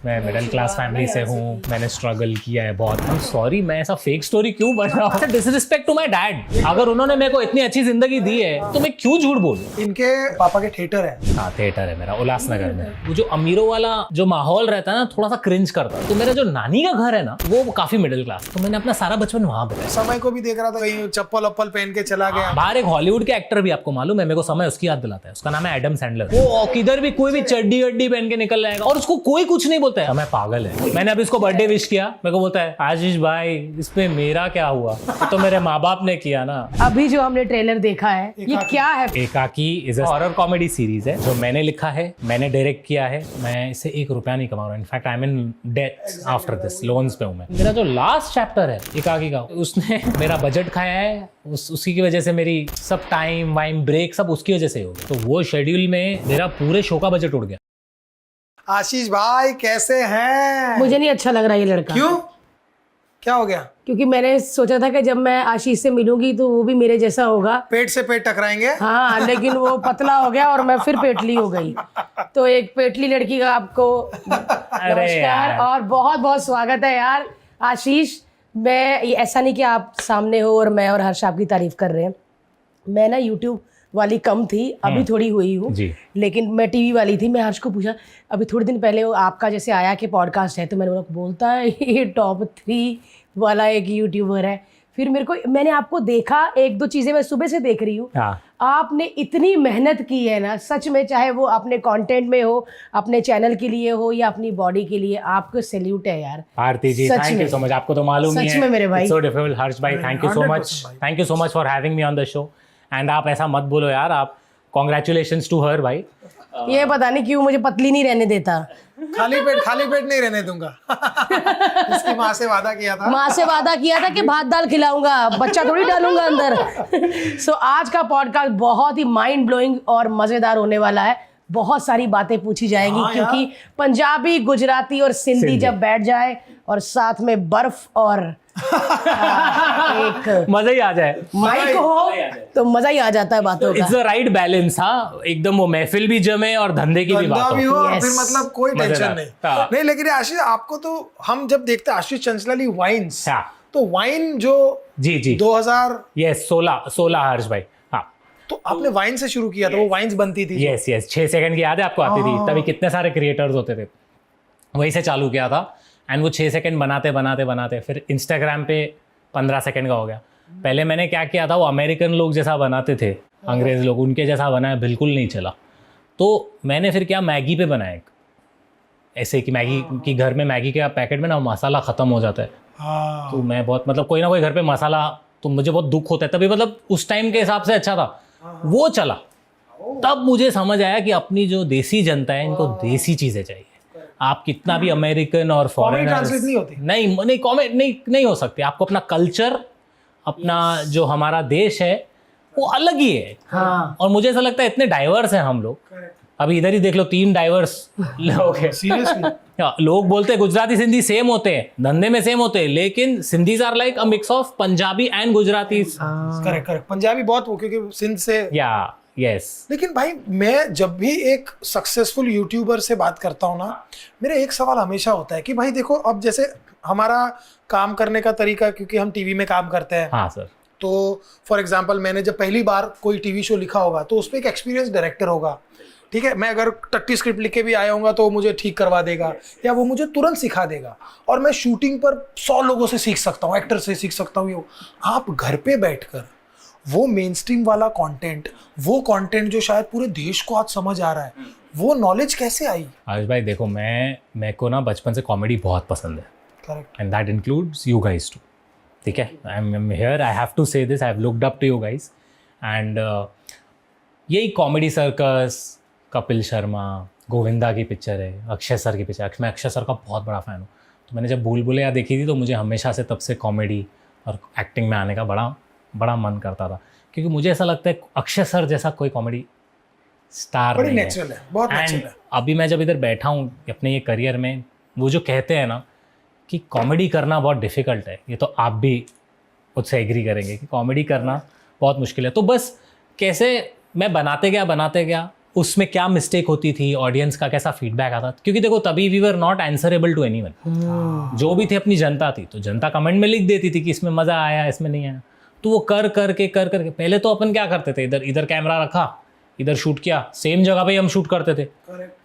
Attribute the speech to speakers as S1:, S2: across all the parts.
S1: मैं middle class family से हूँ, मैंने स्ट्रगल किया है बहुत। आई एम सॉरी, मैं ऐसा फेक स्टोरी क्यों बन रहा हूँ? Disrespect to my dad. अगर उन्होंने मेरे को इतनी अच्छी जिंदगी दी है तो मैं क्यों झूठ बोलूं?
S2: इनके पापा के थिएटर है।
S1: हाँ, थिएटर है मेरा उल्लासनगर में। वो जो अमीरों वाला जो माहौल रहता है ना, थोड़ा सा क्रिंज करता है। तो मेरा जो नानी का घर है ना, वो काफी मिडिल क्लास, तो मैंने अपना सारा बचपन वहां बिताया।
S2: समय को भी देख रहा था, कहीं चप्पल वप्पल पहन के चला गया।
S1: बाहर एक हॉलीवुड के एक्टर भी, आपको मालूम है, मेरे को समय उसकी याद दिलाता है। उसका नाम है एडम सैंडलर। वो किधर भी कोई भी चड्डी वड्डी पहन के निकल जाएगा और उसको कोई कुछ नहीं बोलता है। मैं पागल है। मैंने अभी उसको बर्थडे विश किया, मेरे को बोलता है आशीष भाई इसमें मेरा क्या हुआ? तो मेरे माँ बाप ने किया ना।
S3: अभी जो हमने ट्रेलर देखा है, ये क्या है?
S1: एकाकी is a horror comedy series है जो मैंने लिखा है, मैंने डायरेक्ट किया है। मैं इससे ₹1 नहीं कमा रहा हूँ। In fact I am in debt after this, loans पे हूँ मैं। मेरा जो लास्ट चैप्टर है एकाकी का, उसने मेरा बजट खाया है। उसी की वजह से मेरी सब टाइम वाइम ब्रेक सब उसकी वजह से हो गया। तो वो शेड्यूल में मेरा पूरे शो का बजट उड़ गया।
S2: आशीष भाई कैसे हैं?
S3: मुझे नहीं अच्छा लग रहा ये लड़का।
S2: क्यों, क्या हो गया?
S3: क्योंकि मैंने सोचा था कि जब मैं आशीष से मिलूंगी तो वो भी मेरे जैसा होगा,
S2: पेट से पेट टकराएंगे।
S3: हाँ, लेकिन वो पतला हो गया और मैं फिर पेटली हो गई। तो एक पेटली लड़की का आपको नमस्कार और बहुत बहुत स्वागत है यार आशीष। मैं ऐसा नहीं कि आप सामने हो और मैं और हर्ष आपकी तारीफ कर रहे हैं। मैं ना यूट्यूब वाली कम थी, अभी थोड़ी हुई हूँ, लेकिन मैं टीवी वाली थी। मैं हर्ष को पूछा अभी थोड़े दिन पहले, वो आपका जैसे आया कि पॉडकास्ट है, तो मैंने बोला बोलता है ये टॉप 3 वाला एक यूट्यूबर है। फिर मैंने आपको देखा, 1-2 चीज़ें मैं सुबह से देख रही हूँ। आपने इतनी मेहनत की है ना, सच में, चाहे वो अपने कंटेंट में हो, अपने चैनल के लिए हो या अपनी बॉडी के लिए, आपको सैल्यूट है यार।
S1: आरती जी, थैंक यू सो मच। आपको तो मालूम ही है।
S3: सच में मेरे भाई।
S1: सो डिफिकल्ट। हर्ष भाई, thank you so much. Thank you so much for having me on the show. And आप ऐसा मत बोलो यार, आप कॉन्ग्रेचुलेशंस टू हर भाई।
S3: ये पता नहीं क्यों मुझे पतली नहीं रहने देता।
S2: खाली पेट नहीं रहने दूंगा। इसकी माँ से वादा किया था कि भात दाल खिलाऊंगा, बच्चा थोड़ी डालूंगा अंदर। सो आज का पॉडकास्ट बहुत ही माइंड ब्लोइंग और मजेदार होने वाला है। बहुत सारी बातें पूछी जाएंगी, क्योंकि पंजाबी, गुजराती और सिंधी जब बैठ जाए और साथ में बर्फ और एक
S1: मजा ही आ जाए,
S3: माइक हो तो मजा ही आ जाता है बातों का।
S1: It's the right balance. हाँ, एकदम वो महफिल भी जमे और धंधे की भी बात
S2: भी हो।
S3: Yes.
S2: फिर मतलब कोई टेंशन नहीं। लेकिन आशीष, आपको तो हम जब देखते हैं आशीष चंचलानी वाइन्स, तो वाइन जो
S1: जी
S2: 2000
S1: 16 हर्ष भाई। हाँ,
S2: तो आपने वाइन से शुरू किया था। वो वाइन्स बनती थी।
S1: यस 6 सेकंड की याद है आपको आती थी? तभी कितने सारे क्रिएटर्स होते थे। वहीं से चालू किया था। एंड वो 6 सेकंड बनाते फिर इंस्टाग्राम पे 15 सेकंड का हो गया। पहले मैंने क्या किया था, वो अमेरिकन लोग जैसा बनाते थे, अंग्रेज लोग, उनके जैसा बनाया, बिल्कुल नहीं चला। तो मैंने फिर क्या, मैगी पे बनाया एक, ऐसे कि मैगी की, घर में मैगी के पैकेट में ना मसाला ख़त्म हो जाता है। तो मैं बहुत, मतलब कोई ना कोई घर पे मसाला, तो मुझे बहुत दुख होता है। तभी मतलब उस टाइम के हिसाब से अच्छा था, वो चला। तब मुझे समझ आया कि अपनी जो देसी जनता है, इनको देसी चीज़ें चाहिए। आप कितना भी अमेरिकन और फॉरेनर नहीं कॉमेडी नहीं हो सकती। आपको अपना कल्चर, अपना जो हमारा देश है, वो अलग ही है।
S3: हाँ।
S1: और मुझे ऐसा लगता है इतने डाइवर्स हैं हम लोग। अभी इधर ही देख लो, 3 डाइवर्स लोग हैं। सीरियसली लोग बोलते हैं गुजराती सिंधी सेम होते हैं, धंधे में सेम होते हैं, लेकिन Sindhis are like a mix of Punjabi and Gujarati.
S2: Correct. Punjabi बहुत वो, क्योंकि सिंध से।
S1: यस।
S2: लेकिन भाई, मैं जब भी एक सक्सेसफुल यूट्यूबर से बात करता हूँ ना, मेरा एक सवाल हमेशा होता है कि भाई देखो, अब जैसे हमारा काम करने का तरीका, क्योंकि हम टीवी में काम करते हैं।
S1: हाँ सर।
S2: तो फॉर एग्जांपल, मैंने जब पहली बार कोई टीवी शो लिखा होगा, तो उसमें एक एक्सपीरियंस डायरेक्टर होगा, ठीक है। मैं अगर टट्टी स्क्रिप्ट लिख के भी आया हूँगा तो वो मुझे ठीक करवा देगा, या वो मुझे तुरंत सिखा देगा। और मैं शूटिंग पर 100 लोगों से सीख सकता हूँ, एक्टर से सीख सकता हूँ। आप घर पे बैठकर वो मेन स्ट्रीम वाला कंटेंट, वो कंटेंट जो शायद पूरे देश को आज समझ आ रहा है, वो नॉलेज कैसे आई?
S1: आयुष भाई देखो, मैं को ना बचपन से कॉमेडी बहुत पसंद है।
S2: Correct.
S1: And that includes you guys too, ठीक है। I am here, I have to say this, I have looked up to you guys. And यही कॉमेडी सर्कस, कपिल शर्मा, गोविंदा की पिक्चर है, अक्षय सर की पिक्चर। मैं अक्षय सर का बहुत बड़ा फ़ैन हूँ। तो मैंने जब भूल भुलैया देखी थी, तो मुझे हमेशा से तब से कॉमेडी और एक्टिंग में आने का बड़ा मन करता था, क्योंकि मुझे ऐसा लगता है अक्षय सर जैसा कोई कॉमेडी स्टार नहीं है।
S2: बहुत नेचुरल है।
S1: अभी मैं जब इधर बैठा हूँ अपने ये करियर में, वो जो कहते हैं ना कि कॉमेडी करना बहुत डिफ़िकल्ट है, ये तो आप भी मुझसे एग्री करेंगे कि कॉमेडी करना बहुत मुश्किल है। तो बस कैसे मैं बनाते गया, उसमें क्या मिस्टेक होती थी, ऑडियंस का कैसा फीडबैक आता, क्योंकि देखो तभी we were not answerable to anyone. जो भी थे अपनी जनता थी, तो जनता कमेंट में लिख देती थी कि इसमें मज़ा आया, इसमें नहीं आया। तो वो कर करके पहले तो अपन क्या करते थे, इधर कैमरा रखा, इधर शूट किया, सेम जगह पे ही हम शूट करते थे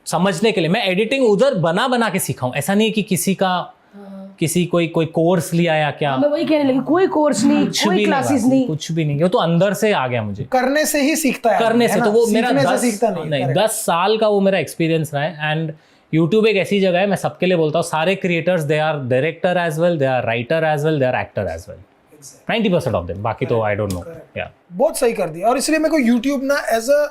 S1: समझने के लिए। मैं एडिटिंग उधर बना के सीखा हूँ, ऐसा नहीं कि किसी कोई कोर्स लिया या क्या।
S3: मैं वही कहने लगी, कोई कोर्स नहीं, कोई क्लासेस नहीं,
S1: कुछ भी नहीं, वो तो अंदर से आ गया मुझे,
S2: करने से ही सीखता है,
S1: करने से। तो वो मेरा
S2: सीखने से सीखता नहीं,
S1: 10 साल का वो मेरा एक्सपीरियंस रहा है। एंड यूट्यूब एक ऐसी जगह है, मैं सबके लिए बोलता हूँ, सारे creators they are director as well, they are writer as well, they are actor as well, 90% of them, बाकी तो आई डोंट नो। या
S2: बहुत सही कर दिया। और इसलिए मेरे को यूट्यूब ना एज अ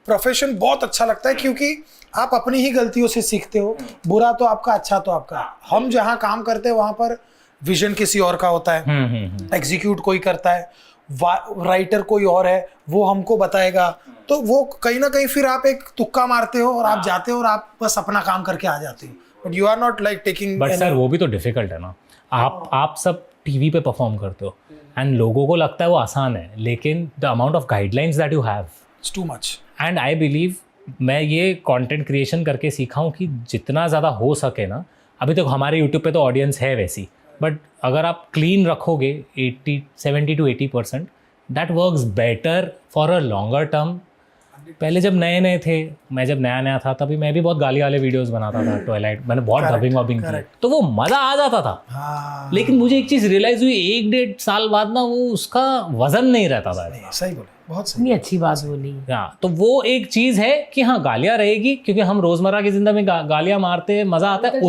S2: प्रोफेशन बहुत अच्छा लगता है, क्योंकि आप अपनी ही गलतियों से सीखते हो, बुरा तो आपका, अच्छा तो आपका। हम जहाँ काम करते हैं वहां पर विजन किसी और का होता है, एग्जीक्यूट कोई करता है, राइटर कोई और है, वो हमको बताएगा। तो वो कहीं ना कहीं फिर आप एक तुक्का मारते हो और आप जाते हो और आप बस अपना काम करके आ जाते हो, but you are not like taking.
S1: But sir वो भी तो डिफिकल्ट है ना। आप सब टीवी पे परफॉर्म करते हो एंड लोगों को लगता है वो आसान है, लेकिन the amount of guidelines that you have,
S2: it's too much.
S1: And I believe, मैं ये कंटेंट क्रिएशन करके सीखा हूँ कि जितना ज़्यादा हो सके ना, अभी तक हमारे यूट्यूब पे तो ऑडियंस है वैसी, बट अगर आप क्लीन रखोगे 70 to 80%, that works better for a longer term. पहले जब नए थे, मैं जब नया था, तभी मैं भी बहुत गाली वाले वीडियोस बनाता था, ट्वाइलाइट, मैंने बहुत डबिंग वबिंग की, तो वो मज़ा आ जाता था।
S2: हाँ।
S1: लेकिन मुझे एक चीज़ रियलाइज़ हुई 1-1.5 साल बाद ना, वो उसका वजन नहीं रहता था।
S2: सही बोले, बहुत सही।
S3: इतनी अच्छी बात बोली।
S1: हाँ, तो वो एक चीज़ है कि हाँ गालियाँ रहेगी, क्योंकि हम रोज़मर्रा की ज़िंदगी में गालियाँ मारते हैं, मज़ा आता है,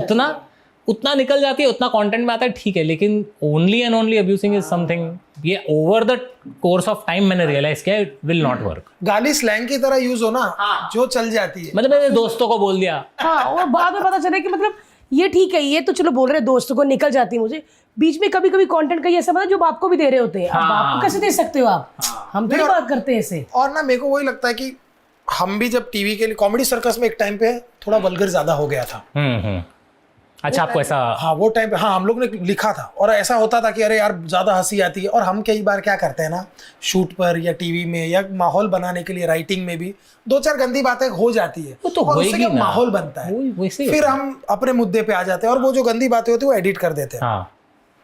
S1: उतना निकल जाती है, उतना कंटेंट में आता है, ठीक है। लेकिन only and only abusing is something, ये over the course of time मैंने रियलाइज किया, इट विल नॉट वर्क।
S2: गाली स्लैंग की तरह यूज हो ना, जो चल जाती है।
S1: मतलब मैंने दोस्तों को बोल दिया,
S3: हाँ, और बाद में पता चला कि मतलब ये ठीक है, ये तो चलो बोल रहे दोस्तों को, निकल जाती है मुझे बीच में कभी कंटेंट का ये ऐसा, मतलब जो बाप को भी दे रहे होते हैं। अब बाप को कैसे दे सकते हो आप? हम तो बात करते हैं ऐसे।
S2: और ना मेरे को वही लगता है कि हम भी जब टीवी के लिए कॉमेडी सर्कस में एक टाइम पे थोड़ा वल्गर ज्यादा हो गया था।
S1: अच्छा, आपको ऐसा?
S2: हाँ, वो टाइम पे हाँ हम लोग ने लिखा था, और ऐसा होता था कि अरे यार ज्यादा हंसी आती है। और हम कई बार क्या करते हैं ना, शूट पर या टीवी में या माहौल बनाने के लिए राइटिंग में भी 2-4 गंदी बातें हो जाती है,
S1: वो तो
S2: और उससे
S1: होएगी
S2: क्या
S1: ना,
S2: माहौल बनता है,
S1: वैसे ही
S2: फिर
S1: होता है।
S2: हम अपने मुद्दे पे आ जाते हैं और वो जो गंदी बातें होती है वो एडिट कर देते हैं।
S1: हाँ,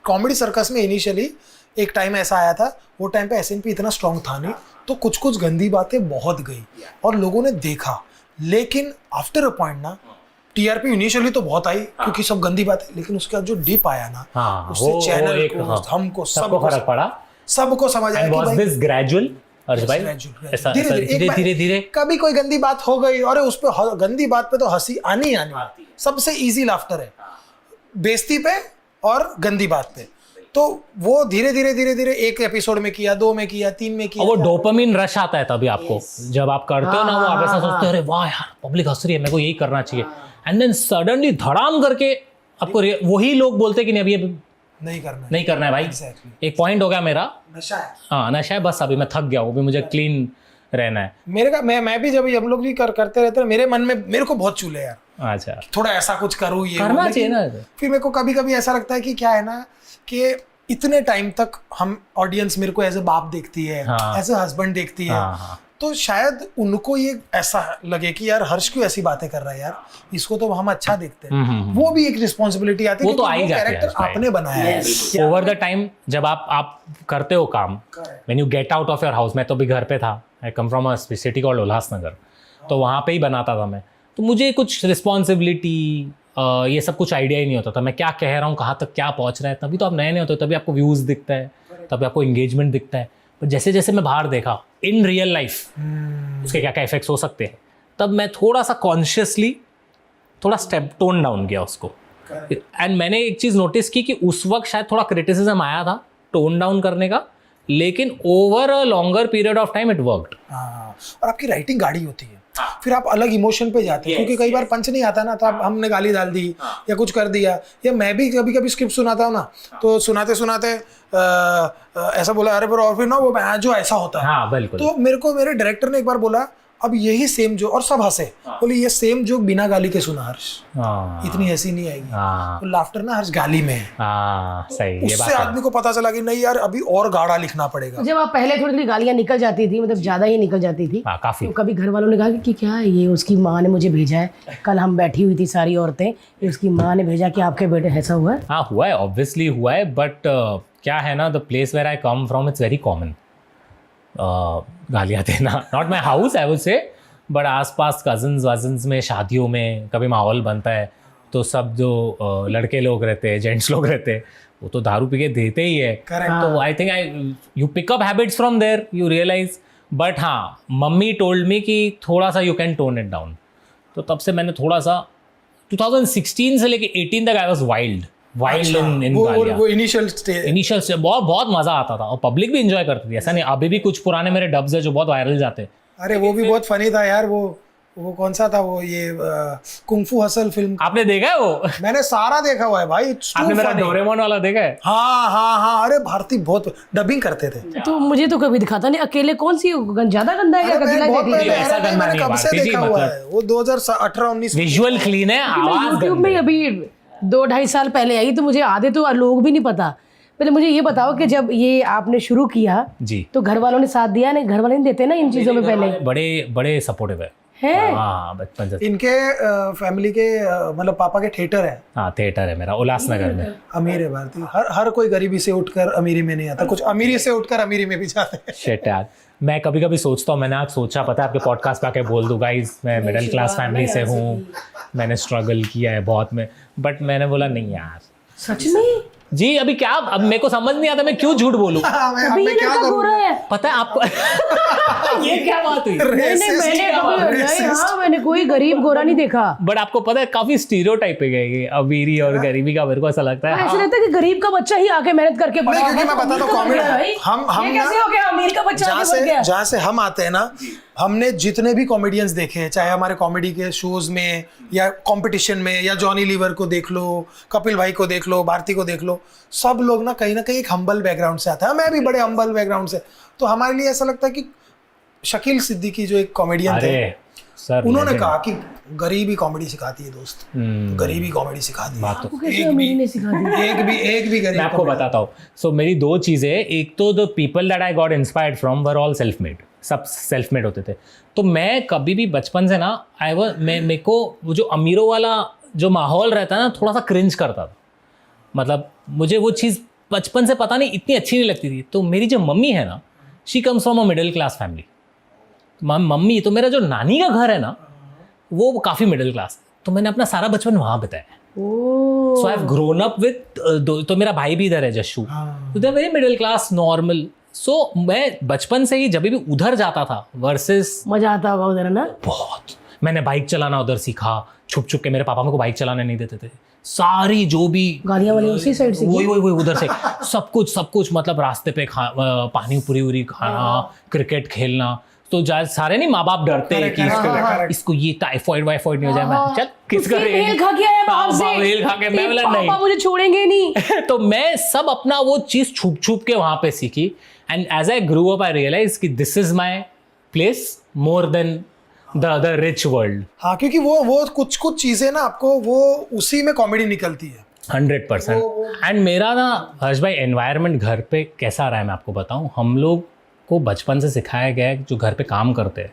S2: कॉमेडी सर्कस में इनिशियली एक टाइम ऐसा आया था, वो टाइम पे एसएनपी इतना स्ट्रांग था नहीं, तो कुछ गंदी बातें बहुत गई और लोगों ने देखा। लेकिन आफ्टर अ पॉइंट ना, टीआरपी इनिशियली तो बहुत आई क्योंकि सब गंदी बातें, लेकिन उसके बाद जो डिप आया ना,
S1: हाँ,
S2: उससे
S1: वो
S2: चैनल
S1: एक,
S2: को,
S1: हाँ,
S2: हमको
S1: सबको फर्क पड़ा,
S2: सबको समझ आया
S1: एंड
S2: कि
S1: वाज
S2: भाई
S1: दिस ग्रेजुअल अर्ज भाई,
S2: gradual,
S1: ऐसा
S2: धीरे
S1: धीरे
S2: कभी कोई गंदी बात हो गई, और उस पे गंदी बात पे तो हंसी आनी सबसे इजी लाफ्टर है, बेइज्जती पे और गंदी बात पे। तो वो धीरे धीरे एक एपिसोड में किया, 2 में किया, 3 में किया,
S1: और वो डोपामिन रश आता है तभी आपको, जब आप करते हो ना, वो आप ऐसा सोचते हो, अरे वाह यार पब्लिक हंस रही है, मेरे को यही करना चाहिए, एंड देन सडनली धड़ाम करके आपको वही लोग बोलते कि नहीं अभी
S2: नहीं करना
S1: है भाई।
S2: Exactly.
S1: एक पॉइंट हो गया मेरा,
S2: नशा है।
S1: हाँ नशा है, बस अभी मैं थक गया हूँ, अभी मुझे क्लीन रहना है।
S2: मेरे का मैं भी जब हम लोग भी करते रहते हैं, मेरे मन में मेरे को बहुत चूले यार,
S1: अच्छा,
S2: थोड़ा ऐसा कुछ करूँ, ये
S1: करना चाहिए ना।
S2: फिर मेरे को कभी ऐसा लगता है कि क्या है ना, कि इतने टाइम तक हम ऑडियंस मेरे को एज ए बाप देखती है, एज ए हस्बैंड देखती है, तो शायद उनको ये ऐसा लगे कि यार हर्ष क्यों ऐसी बातें कर रहा है यार, इसको तो हम अच्छा देखते हैं। वो भी एक रिस्पॉन्सिबिलिटी आती है,
S1: वो तो आ ही जाती है,
S2: कैरेक्टर आपने बनाया है।
S1: ओवर द टाइम जब आप करते हो काम, when you get out of your house, मैं तो भी घर पे था, I come from a city called Ulhasnagar, तो वहाँ पे ही बनाता था मैं, तो मुझे कुछ रिस्पॉन्सिबिलिटी ये सब कुछ आइडिया ही नहीं होता था, मैं क्या कह रहा हूँ, कहाँ तक क्या पहुँच रहा है। तभी तो आप नए होते हो, तभी आपको व्यूज़ दिखता है, तभी आपको एंगेजमेंट दिखता है। पर जैसे जैसे मैं बाहर देखा इन रियल लाइफ उसके क्या क्या इफेक्ट्स हो सकते हैं, तब मैं थोड़ा सा कॉन्शियसली थोड़ा स्टेप टोन डाउन किया उसको। एंड मैंने एक चीज़ नोटिस की कि उस वक्त शायद थोड़ा क्रिटिसिज्म आया था टोन डाउन करने का, लेकिन over a longer period of time it worked.
S2: और आपकी राइटिंग गाढ़ी होती है, फिर आप अलग इमोशन पे जाते हैं, क्योंकि कई बार पंच नहीं आता ना, तो आप हमने गाली डाल दी या कुछ कर दिया, या मैं भी कभी स्क्रिप्ट सुनाता हूँ ना, तो सुनाते ऐसा बोला, अरे पर और फिर ना वो जो ऐसा होता है।
S1: हाँ, बिल्कुल।
S2: तो मेरे डायरेक्टर ने एक बार बोला, अब यही सेम जो, और सब हंसे, बोले ये सेम जोक बिना गाली के सुना हर्ष,
S1: हाँ
S2: इतनी हंसी नहीं आएगी।
S1: हाँ
S2: तो लाफ्टर ना हर्ष गाली में है,
S1: हाँ सही, ये
S2: उससे
S1: बात है।
S2: आदमी को पता चला कि नहीं यार अभी और गाढ़ा लिखना पड़ेगा।
S3: जब आप पहले थोड़ी थोड़ी गालियां निकल जाती थी, मतलब ज्यादा ही निकल जाती थी,
S1: हाँ काफी।
S3: तो कभी घर वालों ने कहा कि क्या है ये, उसकी माँ ने मुझे भेजा है, कल हम बैठी हुई थी सारी औरतें, ये उसकी माँ ने भेजा कि आपके बेटे ऐसा हुआ है?
S1: हाँ हुआ है, ऑब्वियसली हुआ है, बट क्या है ना, the place where I come from it's very common गालियाँ देना, not my house I would say, but आसपास कजन्स वजन्स में, शादियों में कभी माहौल बनता है तो सब जो लड़के लोग रहते हैं, जेंट्स लोग रहते हैं, वो तो दारू पी के देते ही है।
S2: Correct.
S1: तो I think you pick up habits from there, you realise. But हाँ, मम्मी टोल्ड मी कि थोड़ा सा you can tone it down, तो तब से मैंने थोड़ा सा 2016 से लेके 18 तक आई वाज वाइल्ड इन गालियाँ।
S2: वो इनिशियल स्टेज,
S1: इनिशियल से बहुत बहुत मजा आता था, और पब्लिक भी एंजॉय करती थी, ऐसा नहीं। अभी भी कुछ पुराने मेरे डब्स है जो बहुत वायरल जाते हैं।
S2: अरे वो भी बहुत फनी था यार। वो कौन सा था वो, ये कुंफू हसल फिल्म,
S1: आपने देखा है वो?
S2: मैंने सारा देखा हुआ है भाई।
S1: आपने मेरा डोरेमोन वाला देखा है?
S2: हाँ, अरे भारती बहुत डबिंग करते थे।
S3: तो मुझे तो कभी दिखाता नहीं, अकेले कौन सी ज्यादा गंदा है क्या? कभी
S2: बहुत
S3: लगा
S2: पहले,
S1: ऐसा
S2: अरे
S1: गंदा
S2: मैंने
S1: नहीं है
S2: कब से
S1: भारती जी,
S2: देखा हुआ
S1: मतलब
S2: है वो 2018-19।
S1: विजुअल क्लीन है, आवाज
S3: यूट्यूब में अभी 2-2.5 साल पहले आई, तो मुझे आधे तो लोग भी नहीं पता। पहले मुझे ये बताओ कि जब ये आपने शुरू किया
S1: जी,
S3: तो घर वालों ने साथ दिया? नहीं, घर वाले नहीं देते ना इन चीजों में पहले।
S1: बड़े सपोर्टिव है। हाँ बचपन से।
S2: इनके फैमिली के मतलब पापा के थिएटर है।
S1: हाँ थिएटर है मेरा उल्लासनगर में।
S2: अमीर है भारती, हर कोई गरीबी से उठकर अमीरी में नहीं आता, कुछ अमीरी से उठकर अमीरी में भी जाते हैं।
S1: शिट यार, मैं कभी कभी सोचता हूँ, मैंने आज सोचा, पता है आपके पॉडकास्ट पे आके बोल दूँ गाइस, मैं मिडिल क्लास फैमिली से हूँ, मैंने स्ट्रगल किया है बहुत में, बट मैंने बोला नहीं यार।
S3: सच में?
S1: जी अभी क्या, अब मेरे को समझ नहीं आता मैं क्यों झूठ बोलूं।
S3: अभी ये लड़का गोरा है,
S1: पता है आपको? ये क्या बात हुई?
S3: मैंने कोई गरीब गोरा नहीं देखा।
S1: बट आपको पता है काफी स्टीरियोटाइपिंग है ये अमीरी और गरीबी का, मेरे को ऐसा लगता है।
S3: ऐसा लगता है कि गरीब का बच्चा ही आके मेहनत करके बड़ा
S2: क्योंकि मैं बताता हूँ कॉमेडी, हम
S3: ये कैसे हो गया अमीर का बच्चा आगे बढ़ गया?
S2: जहाँ से हम आते हैं ना, हमने जितने भी कॉमेडियंस देखे हैं, चाहे हमारे कॉमेडी के शोज में या कंपटीशन में, या जॉनी लीवर को देख लो, कपिल भाई को देख लो, भारती को देख लो, सब लोग ना कहीं एक हम्बल बैकग्राउंड से आता है। मैं भी बड़े हम्बल बैकग्राउंड से, तो हमारे लिए ऐसा लगता है कि शकील सिद्दीकी जो एक कॉमेडियन थे,
S1: सर
S2: उन्होंने कहा कि गरीबी कॉमेडी सिखाती है दोस्त, गरीबी कॉमेडी सिखाती है।
S1: बात तो
S3: कैसे अमीरी ने सिखा दी?
S2: एक भी गरीब
S1: मैं आपको बताता हूँ। सो मेरी दो चीज़ें, एक तो the people that I got inspired from were all self made, सब सेल्फ मेड होते थे। तो मैं कभी भी बचपन से ना मेरे को वो जो अमीरों वाला जो माहौल रहता है ना, थोड़ा सा क्रिंज करता था। मतलब मुझे वो चीज़ बचपन से पता नहीं इतनी अच्छी नहीं लगती थी। तो मेरी जो मम्मी है ना, she comes from a middle class family. Mummy, तो मेरा जो नानी का घर है ना, वो काफ़ी मिडिल क्लास, तो मैंने अपना सारा बचपन वहाँ बिताया। So I have grown up with, तो मेरा भाई भी इधर है जश्शू, तो they very middle class normal. So मैं बचपन से ही जब भी उधर जाता था वर्सेस,
S3: मजा आता होगा उधर ना
S1: बहुत। मैंने बाइक चलाना उधर सीखा, छुप छुप के, मेरे पापा मेरे को बाइक चलाने नहीं देते थे। सारी जो भी
S3: गाड़ियाँ वाली उसी साइड से,
S1: वही उधर से सब कुछ मतलब रास्ते पे पानी पूरी खाना, क्रिकेट खेलना। तो सारे नहीं माँ बाप डरते हैं कि इसको ये टाइफाइड वाइफाइड नहीं हो जाए। मैं चल किसका
S3: रेल खा के आया बाहर से,
S1: रेल खा के, मैं बोला नहीं
S3: पापा मुझे छोड़ेंगे नहीं।
S1: तो मैं सब अपना वो चीज छुप के वहां पे सीखी। And as I grew up I realise कि this is my place more than the other rich world.
S2: हाँ, क्योंकि वो कुछ चीजें ना आपको वो उसी में कॉमेडी निकलती है
S1: 100%। एंड मेरा ना हर्ष भाई एनवायरनमेंट घर पे कैसा रहा है मैं आपको बताऊं। हम लोग को बचपन से सिखाया गया है, जो घर पे काम करते हैं,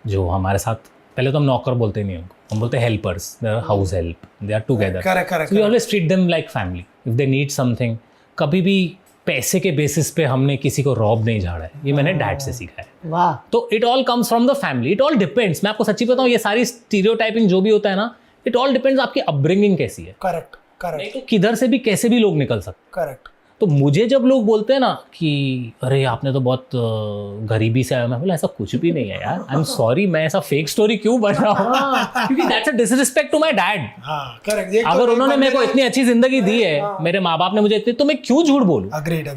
S1: जो हमारे साथ, पहले तो हम नौकर बोलते नहीं उनको, हम बोलते हैं helpers, they are house help, they are together.
S2: Correct.
S1: We always treat them like family if they need something. कभी भी पैसे के बेसिस पे हमने किसी को रॉब नहीं झाड़ा है, ये मैंने डैड से सीखा है।
S3: वाह।
S1: तो it all comes from the family, it all depends. मैं आपको सच्ची बताऊं, ये सारी स्टीरियोटाइपिंग जो भी होता है ना, इट ऑल डिपेंड्स आपकी अपब्रिंगिंग कैसी है।
S2: करेक्ट।
S1: नहीं तो किधर से भी कैसे भी लोग निकल सकते।
S2: करेक्ट।
S1: तो मुझे जब लोग बोलते हैं ना कि अरे आपने तो बहुत गरीबी से आया, मैं बोला ऐसा कुछ भी नहीं है यार, आई एम सॉरी, मैं ऐसा फेक स्टोरी क्यों बन रहा हूँ, क्योंकि that's a disrespect to my dad.
S2: हाँ, करेक्ट।
S1: अगर उन्होंने मेरे को इतनी अच्छी जिंदगी दी है, मेरे माँ बाप ने मुझे इतनी, तो मैं क्यों झूठ बोलूँ।
S2: Agreed.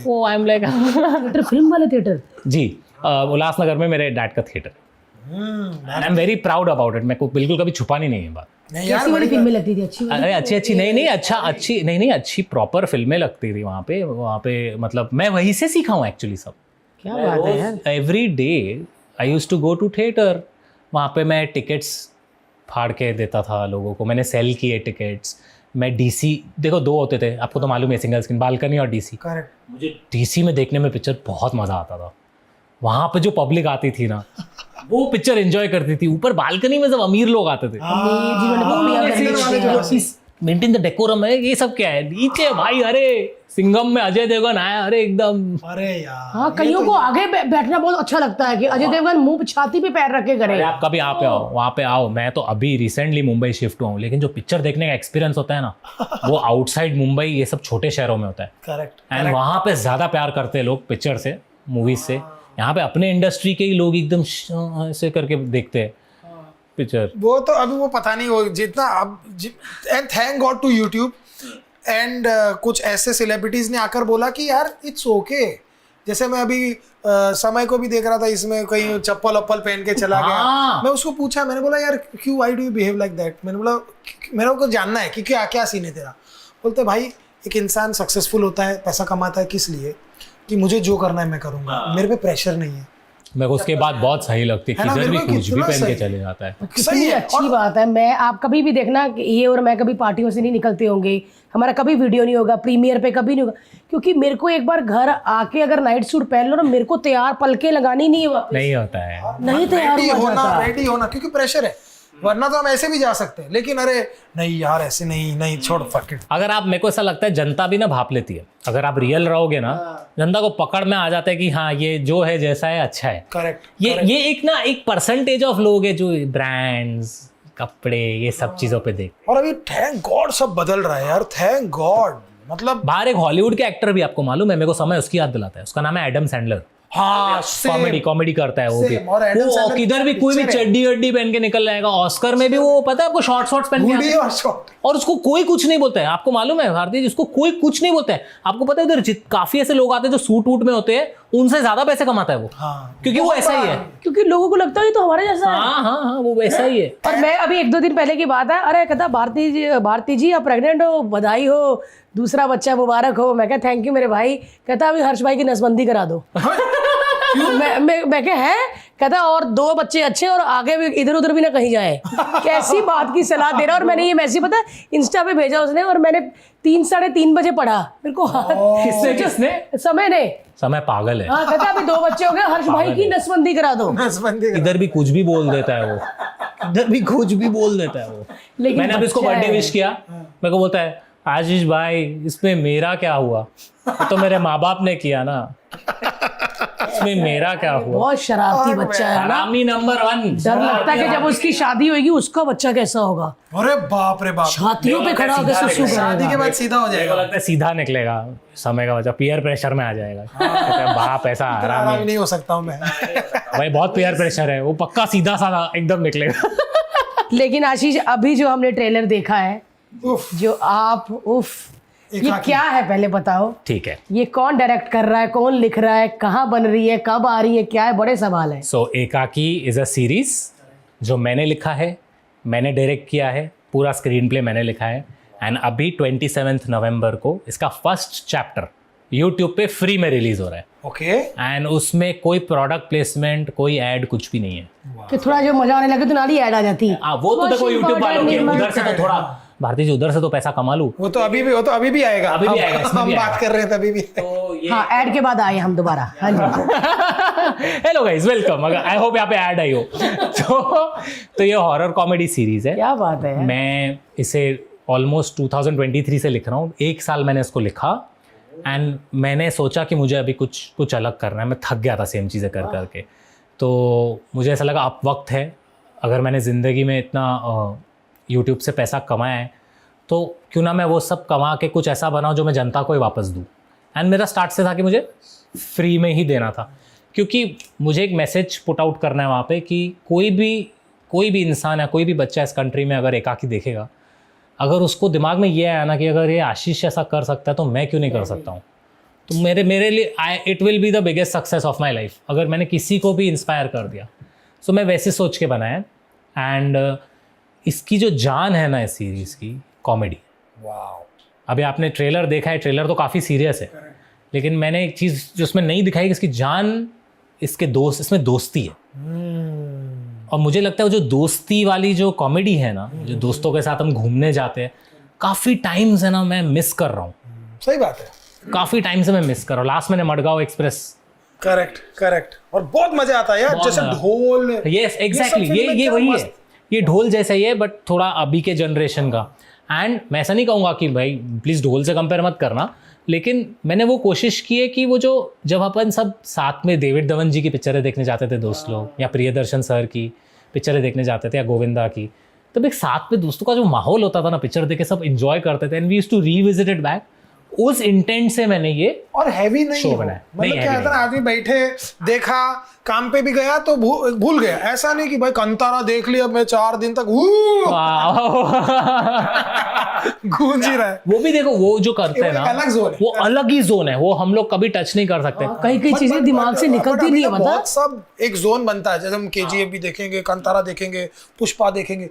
S1: Oh I am like
S3: theatre, film वाले थिएटर।
S1: जी, उल्लासनगर में मेरे डैड का theatre. I am very proud about it. मेरे को बिल्कुल कभी छुपानी नहीं है बात।
S2: नहीं यार,
S3: कैसी वाली फिल्में लगती थी? अच्छी वाली?
S1: अरे अच्छी अच्छी प्रॉपर फिल्में लगती थी वहाँ पे। मतलब मैं वहीं से सीखा हूँ एक्चुअली सब।
S3: क्या बात है यार।
S1: Every day I use to go to theatre, वहाँ पे मैं टिकट्स फाड़ के देता था लोगों को, मैंने सेल किए टिकट्स। मैं डीसी, देखो 2 होते थे, आपको तो मालूम है, सिंगल स्क्रीन, बालकनी और डीसी।
S2: करेक्ट।
S1: मुझे डीसी में देखने में पिक्चर बहुत मज़ा आता था। वहाँ पे जो पब्लिक आती थी ना, वो पिक्चर एंजॉय करती थी। ऊपर बालकनी में सब अमीर लोग आते थे, मेंटेन द डेकोरम है, ये सब क्या है। नीचे भाई, अरे सिंघम में अजय देवगन आया, अरे एकदम,
S2: अरे यार,
S3: हाँ, कईयों को आगे बैठना बहुत अच्छा लगता है कि अजय देवगन मुंह पे छाती पे पैर रख के करे।
S1: अरे आप कभी यहाँ पे आओ, वहाँ पे आओ। मैं तो अभी रिसेंटली मुंबई शिफ्ट हुआ हूँ, लेकिन जो पिक्चर देखने का एक्सपीरियंस होता है ना, वो आउटसाइड मुंबई, ये सब छोटे शहरों में होता है।
S2: करेक्ट।
S1: एंड वहाँ पे ज़्यादा प्यार करते हैं लोग पिक्चर से, मूवीज से। यहाँ पे अपने इंडस्ट्री के ही लोग एकदम ऐसे करके देखते हैं पिक्चर।
S2: वो तो अभी वो पता नहीं वो जितना अब, and thank God to YouTube and कुछ ऐसे सेलिब्रिटीज ने आकर बोला कि यार इट्स ओके। जैसे मैं अभी समय को भी देख रहा था, इसमें कहीं चप्पल वप्पल पहन के चला गया। मैं उसको पूछा, मैंने बोला यार क्यों, why do you behave like that. मैंने बोला मेरे को जानना है कि क्या क्या सीन है तेरा। बोलते भाई एक इंसान सक्सेसफुल होता है, पैसा कमाता है किस लिए, कि मुझे जो करना है मैं करूँगा, मेरे पे प्रेशर नहीं है।
S1: मेरे को उसके बाद बहुत सही लगती है,
S2: है ना,
S1: किधर भी
S2: मेरे को
S1: कुछ भी
S2: कितना
S1: पहन के
S2: सही।
S1: चले जाता है।
S3: कितनी अच्छी बात है। मैं, आप कभी भी देखना कि ये और मैं कभी पार्टियों से नहीं निकलते होंगे, हमारा कभी वीडियो नहीं होगा, प्रीमियर पे कभी नहीं होगा, क्योंकि मेरे को एक बार घर आके अगर नाइट सूट पहन लो ना, मेरे को तैयार पलके लगानी नहीं है वापस।
S1: नहीं होता है,
S3: नहीं तैयार
S2: रेडी
S3: हुआ
S2: होना,
S3: जाता।
S2: रेडी होना, क्योंकि प्रेशर है। वरना तो हम ऐसे भी जा सकते हैं, लेकिन अरे नहीं यार ऐसे नहीं, नहीं छोड़, फक इट।
S1: अगर आप, मेरे को ऐसा लगता है जनता भी ना भाप लेती है। अगर आप रियल रहोगे ना, जनता को पकड़ में आ जाता है कि हाँ ये जो है जैसा है अच्छा है।
S2: करेक्ट।
S1: ये एक ना एक परसेंटेज ऑफ लोग है जो ब्रांड्स, कपड़े, ये सब चीजों पे देख।
S2: और अभी थैंक गॉड सब बदल रहा है यार, थैंक गॉड। मतलब
S1: बाहर एक हॉलीवुड के एक्टर भी, आपको मालूम है, मेरे को समय उसकी याद दिलाता है, उसका नाम है एडम सैंडलर।
S2: हाँ,
S1: कॉमेडी करता है वो भी।
S2: और एडम
S1: वो
S2: सैंडलर
S1: किधर भी कोई भी
S2: picture है।
S1: चड्डी वड्डी पहन के निकल जाएगा। ऑस्कर में भी वो, पता है आपको, शॉर्ट्स पहन के आता है।
S2: और शॉर्ट।
S1: और उसको कोई कुछ नहीं बोलता है। आपको मालूम है भारतीय जी, उसको कोई कुछ नहीं बोलता है। आपको पता है उधर काफी ऐसे लोग आते हैं जो सूट वूट में होते हैं, उनसे ज्यादा पैसे कमाता है वो।
S2: हाँ,
S1: क्योंकि वो ऐसा ही है।
S3: क्योंकि लोगों को लगता है ये तो हमारे जैसा है।
S1: हाँ, वो वैसा ही है।
S3: और मैं अभी 1-2 दिन पहले की बात है, अरे कहता भारती जी आप प्रेग्नेंट हो, बधाई हो, दूसरा बच्चा मुबारक हो। मैं कहा थैंक यू मेरे भाई। कहता अभी हर्ष भाई की नसबंदी करा दो। मैं क्या है, कहता और 2 बच्चे अच्छे और आगे भी इधर उधर भी ना कहीं जाए। कैसी बात की सलाह दे रहा। और मैंने ये मैसेज पता है इंस्टा पे भेजा उसने, और मैंने 3-3:30 बजे पढ़ा। मेरे को
S1: किसने?
S3: समय ने।
S1: समय पागल है।
S3: हाँ, कहता अभी 2 बच्चे हो गए, हर्ष भाई की नसबंदी करा दो।
S1: इधर भी कुछ भी बोल देता है वो, इधर भी कुछ भी बोल देता है वो।
S3: लेकिन
S1: मैंने अभी इसको
S3: बच्चा
S1: बर्थडे
S3: है।
S1: विश किया, मेरे को बोलता है आशीष भाई इसमें मेरा क्या हुआ, वो तो मेरे माँ बाप ने किया ना, इसमें मेरा क्या हुआ।
S3: बहुत शरारती बच्चा है ना।
S1: हरामी नंबर 1।
S3: डर लगता है कि जब उसकी शादी होगी उसका बच्चा कैसा होगा।
S2: अरे बाप रे बाप,
S3: छातियों पे खड़ा होकर सुसु
S2: शादी के
S3: करेगा।
S2: बाद सीधा हो
S1: मेरे को
S2: जाएगा।
S1: लगता है सीधा निकलेगा समय का बच्चा, पीयर प्रेशर में आ जाएगा। कहता है, बाप ऐसा
S2: आराम
S1: हरामी।
S2: नहीं हो सकता हूँ मैं।
S1: भाई बहुत पीयर प्रेशर है, वो पक्का सीधा साधा एकदम निकलेगा।
S3: लेकिन आशीष अभी जो हमने ट्रेलर देखा है,
S2: उफ,
S3: जो आप ये
S2: एकाकी।
S3: क्या है पहले बताओ।
S1: ठीक है।
S3: ये कौन डायरेक्ट कर रहा है, कौन लिख रहा है, कहाँ बन रही है, कब आ रही है, क्या है, बड़े सवाल है।
S1: सो एकाकी इज अ सीरीज जो मैंने लिखा है, मैंने डायरेक्ट किया है, पूरा स्क्रीन प्ले मैंने लिखा है। एंड अभी 27 नवंबर को इसका फर्स्ट चैप्टर यूट्यूब पे फ्री में रिलीज हो रहा है।
S2: ओके।
S1: एंड उसमें कोई प्रोडक्ट प्लेसमेंट, कोई ऐड, कुछ भी नहीं है।
S3: कि थोड़ा जो मजा आने लगे तो नाली ऐड आ जाती है।
S1: वो तो देखो यूट्यूब वालों की,
S3: निर्मल
S1: उधर से तो थोड़ा, भारती जी उधर से तो पैसा कमा लूं।
S2: वो तो अभी भी आएगा।
S1: अभी भी आएगा, इसमें
S2: हम
S1: भी
S2: बात
S1: आएगा।
S2: कर रहे हैं तभी भी।
S1: तो ये
S3: हाँ, ऐड के बाद आए हम दोबारा। हाँ जी।
S1: Hello guys, welcome. I hope यहाँ पे ऐड आई हो। तो ये हॉरर कॉमेडी सीरीज है।
S3: क्या बात है।
S1: मैं इसे ऑलमोस्ट 2023 से लिख रहा हूँ। 1 साल मैंने इसको लिखा एंड मैंने सोचा कि मुझे अभी कुछ अलग करना है। मैं थक गया था सेम चीज़ें कर करके, तो मुझे ऐसा लगा अब वक्त है। अगर मैंने ज़िंदगी में इतना यूट्यूब से पैसा कमाया है तो क्यों ना मैं वो सब कमा के कुछ ऐसा बनाऊँ जो मैं जनता को ही वापस दूँ। एंड मेरा स्टार्ट से था कि मुझे फ्री में ही देना था, क्योंकि मुझे एक मैसेज पुट आउट करना है वहाँ पे कि कोई भी इंसान या कोई भी बच्चा इस कंट्री में अगर एकाकी देखेगा, अगर उसको दिमाग में ये आया ना कि अगर ये आशीष ऐसा कर सकता है तो मैं क्यों नहीं कर सकता हूँ, तो मेरे लिए it will be the biggest success of my life अगर मैंने किसी को भी इंस्पायर कर दिया। सो मैं वैसे सोच के बनाया। एंड इसकी जो जान है ना इस सीरीज़ की, कॉमेडी।
S2: वाओ।
S1: अभी आपने ट्रेलर देखा है, ट्रेलर तो काफ़ी सीरियस है, लेकिन मैंने एक चीज़ जो उसमें नहीं दिखाई कि इसकी जान इसके दोस्त, इसमें दोस्ती है। और मुझे लगता है वो जो दोस्ती वाली जो कॉमेडी है ना, जो दोस्तों के साथ हम घूमने जाते हैं, काफ़ी टाइम से ना मैं मिस कर रहा हूँ।
S2: सही बात है,
S1: काफ़ी टाइम से मैं मिस कर रहा हूँ। लास्ट मैंने मडगांव एक्सप्रेस,
S2: करेक्ट, और बहुत मजा आता है यार, जैसे ढोल।
S1: यस एग्जैक्टली, ये वही है, ये ढोल जैसा ही है बट थोड़ा अभी के जनरेशन का। एंड मैं ऐसा नहीं कहूँगा कि भाई प्लीज़ ढोल से कंपेयर मत करना, लेकिन मैंने वो कोशिश की है कि वो जो जब अपन सब साथ में डेविड धवन जी की पिक्चरें देखने जाते थे दोस्त लोग, या प्रियदर्शन सर की पिक्चरें देखने जाते थे, या गोविंदा की, तब एक साथ में दोस्तों का जो माहौल होता था ना, पिक्चर देख के सब एंजॉय करते थे, and we used to revisit it back. उस इंटेंट से मैंने ये
S2: और हैवी नहीं
S1: शो
S2: हो,
S1: बनाया।
S2: मतलब क्या था ना, आदमी बैठे देखा, काम पे भी गया तो भूल गया। ऐसा नहीं कि भाई कंतारा देख लिया मैं 4 दिन तक गूंज ही रहा है।
S1: वो भी देखो, वो जो करते हैं ना,
S2: अलग जोन है,
S1: वो अलग ही जोन है, वो हम लोग कभी टच नहीं कर सकते।
S3: कई कई चीजें दिमाग से निकलती नहीं है, बता।
S2: बहुत सब एक जोन बनता है, जैसे हम केजीएफ भी देखेंगे, कंतारा देखेंगे, पुष्पा देखेंगे,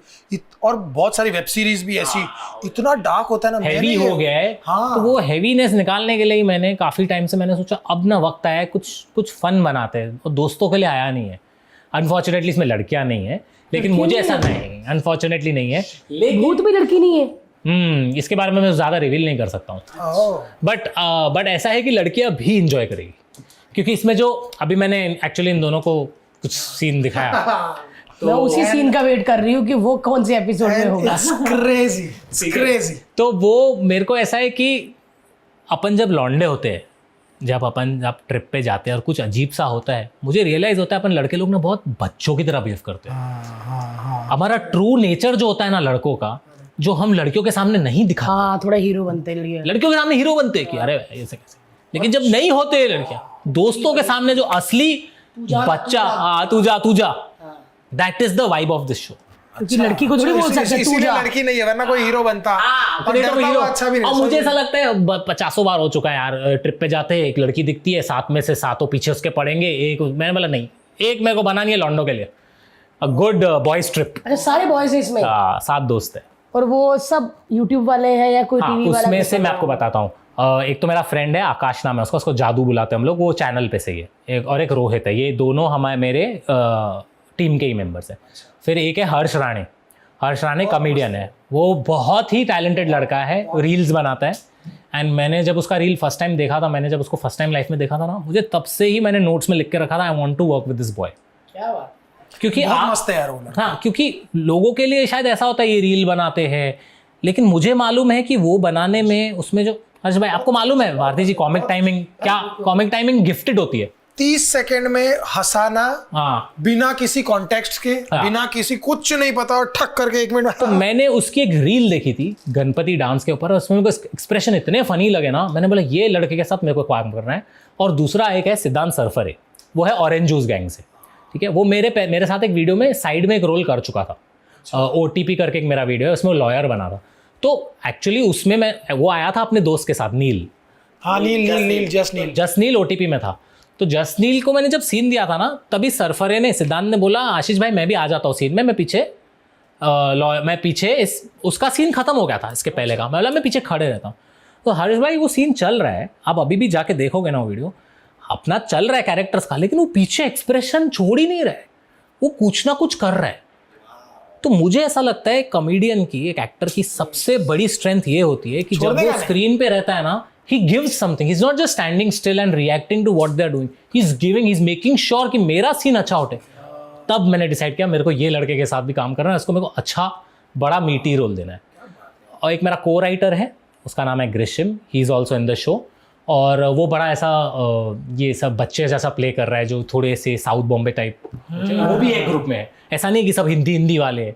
S2: और बहुत सारी वेब सीरीज भी ऐसी, इतना डार्क होता है ना,
S1: हैवी हो गया है।
S2: हाँ।
S1: तो वो हैवीनेस निकालने के लिए ही मैंने काफी टाइम से मैंने सोचा अब ना वक्त आया है कुछ फन बनाते हैं, और दोस्तों के लिए आया नहीं है। अनफॉर्चुनेटली इसमें लड़कियां नहीं है, लेकिन मुझे ऐसा नहीं, अनफॉर्चुनेटली नहीं है।
S3: भूत भी लड़की नहीं है।
S1: इसके बारे में मैं ज्यादा रिवील नहीं कर सकता हूँ, बट ऐसा है कि लड़कियां भी इंजॉय करेगी, क्योंकि इसमें जो अभी मैंने एक्चुअली इन दोनों को कुछ सीन दिखाया,
S3: मैं उसी सीन का वेट कर रही हूँ कि वो कौन से एपिसोड में होगा।
S2: क्रेजी।
S1: तो वो मेरे को ऐसा है कि अपन जब लौंडे होते हैं, जब ट्रिप पे जाते हैं और कुछ अजीब सा होता है, मुझे रियलाइज होता है अपन लड़के लोग ना बहुत बच्चों की तरह बिहेव करते हैं। हमारा ट्रू नेचर जो होता है ना लड़कों का, जो हम लड़कियों के सामने नहीं दिखा,
S3: हाँ, थोड़ा हीरो बनते हैं
S1: लड़कियों के सामने हीरो बनते हैं कि अरे ऐसे कैसे, लेकिन जब नहीं होते लड़कियां, दोस्तों के सामने जो असली बच्चा, तू जा, that is the vibe of this show.
S3: क्योंकि लड़की को थोड़ी बोल सकते तू जा,
S2: लड़की नहीं है, वरना कोई हीरो बनता। और
S1: नहीं तो
S2: डरता
S1: हीरो।
S2: हुआ अच्छा भी नहीं।
S1: और मुझे ऐसा लगता है 50 बार हो चुका है यार, ट्रिप पे जाते हैं, एक लड़की दिखती है, 7 में से 7 पीछे उसके पड़ेंगे, एक मैंने बोला नहीं, एक मेरे को बनानी है लॉन्डो के लिए, अ गुड बॉयज ट्रिप।
S3: अच्छा, सारे बॉयज हैं इसमें?
S1: 7 दोस्त है।
S3: और वो सब यूट्यूब वाले हैं या कोई टीवी वाला?
S1: उसमें से मैं आपको बताता हूँ, एक तो मेरा फ्रेंड है, आकाश नाम है उसको जादू बुलाते हैं हम लोग, वो चैनल पे से है, और एक रोहित है, ये दोनों हमारे मेरे टीम के ही मेंबर्स हैं। फिर एक है हर्ष राणे कॉमेडियन है, वो बहुत ही टैलेंटेड लड़का है, रील्स बनाता है। एंड मैंने जब उसका रील फर्स्ट टाइम देखा था, मैंने जब उसको फर्स्ट टाइम लाइफ में देखा था ना, मुझे तब से ही मैंने नोट्स में लिख के रखा था, I want to work with this boy.
S3: क्या बात,
S1: क्योंकि
S2: मस्त है यार वो।
S1: हाँ, क्योंकि लोगों के लिए शायद ऐसा होता है ये रील बनाते हैं, लेकिन मुझे मालूम है कि वो बनाने में उसमें जो, हर्ष भाई आपको मालूम है भारती जी, कॉमिक टाइमिंग गिफ्टेड होती है।
S2: 30 सेकंड में हंसाना,
S1: हाँ,
S2: बिना किसी कॉन्टेक्स्ट के, बिना किसी कुछ नहीं पता, और ठक करके 1 मिनट में।
S1: तो मैंने उसकी एक रील देखी थी गणपति डांस के ऊपर, उसमें मेरे को एक्सप्रेशन इतने फनी लगे ना, मैंने बोला ये लड़के के साथ मेरे को काम करना है। और दूसरा एक है सिद्धांत सरफर है, वो है ऑरेंज जूस गैंग से, ठीक है, वो मेरे साथ एक वीडियो में साइड में एक रोल कर चुका था, OTP करके एक मेरा वीडियो है, उसमें वो लॉयर बना था। तो एक्चुअली उसमें वो आया था अपने दोस्त के साथ, नील।
S2: हाँ, नील
S1: जस्ट नील OTP में था। तो जस्ट नील को मैंने जब सीन दिया था ना, तभी सरफरे ने, सिद्धांत ने बोला आशीष भाई मैं भी आ जाता हूँ सीन में, मैं पीछे उसका सीन खत्म हो गया था इसके पहले का, मैं पीछे खड़े रहता हूँ। तो हर्ष भाई वो सीन चल रहा है, आप अभी भी जाके देखोगे ना वो वीडियो, अपना चल रहा है कैरेक्टर्स का, लेकिन वो पीछे एक्सप्रेशन छोड़ ही नहीं रहा है, वो कुछ ना कुछ कर रहा है। तो मुझे ऐसा लगता है कॉमेडियन की, एक एक्टर की सबसे बड़ी स्ट्रेंथ ये होती है कि जब वो स्क्रीन पे रहता है ना, he gives something, he's not just standing still and reacting to what they're doing, he's making sure कि मेरा सीन अच्छा उठे। तब मैंने डिसाइड किया मेरे को ये लड़के के साथ भी काम करना है, इसको मेरे को अच्छा बड़ा मीटी रोल देना है। और एक मेरा को राइटर है, उसका नाम है Grishim, he is also in the show, और वो बड़ा ऐसा ये सब बच्चे जैसा प्ले कर रहा है, जो थोड़े से साउथ बॉम्बे टाइप, वो भी एक ग्रुप में है, ऐसा नहीं कि सब हिंदी वाले हैं।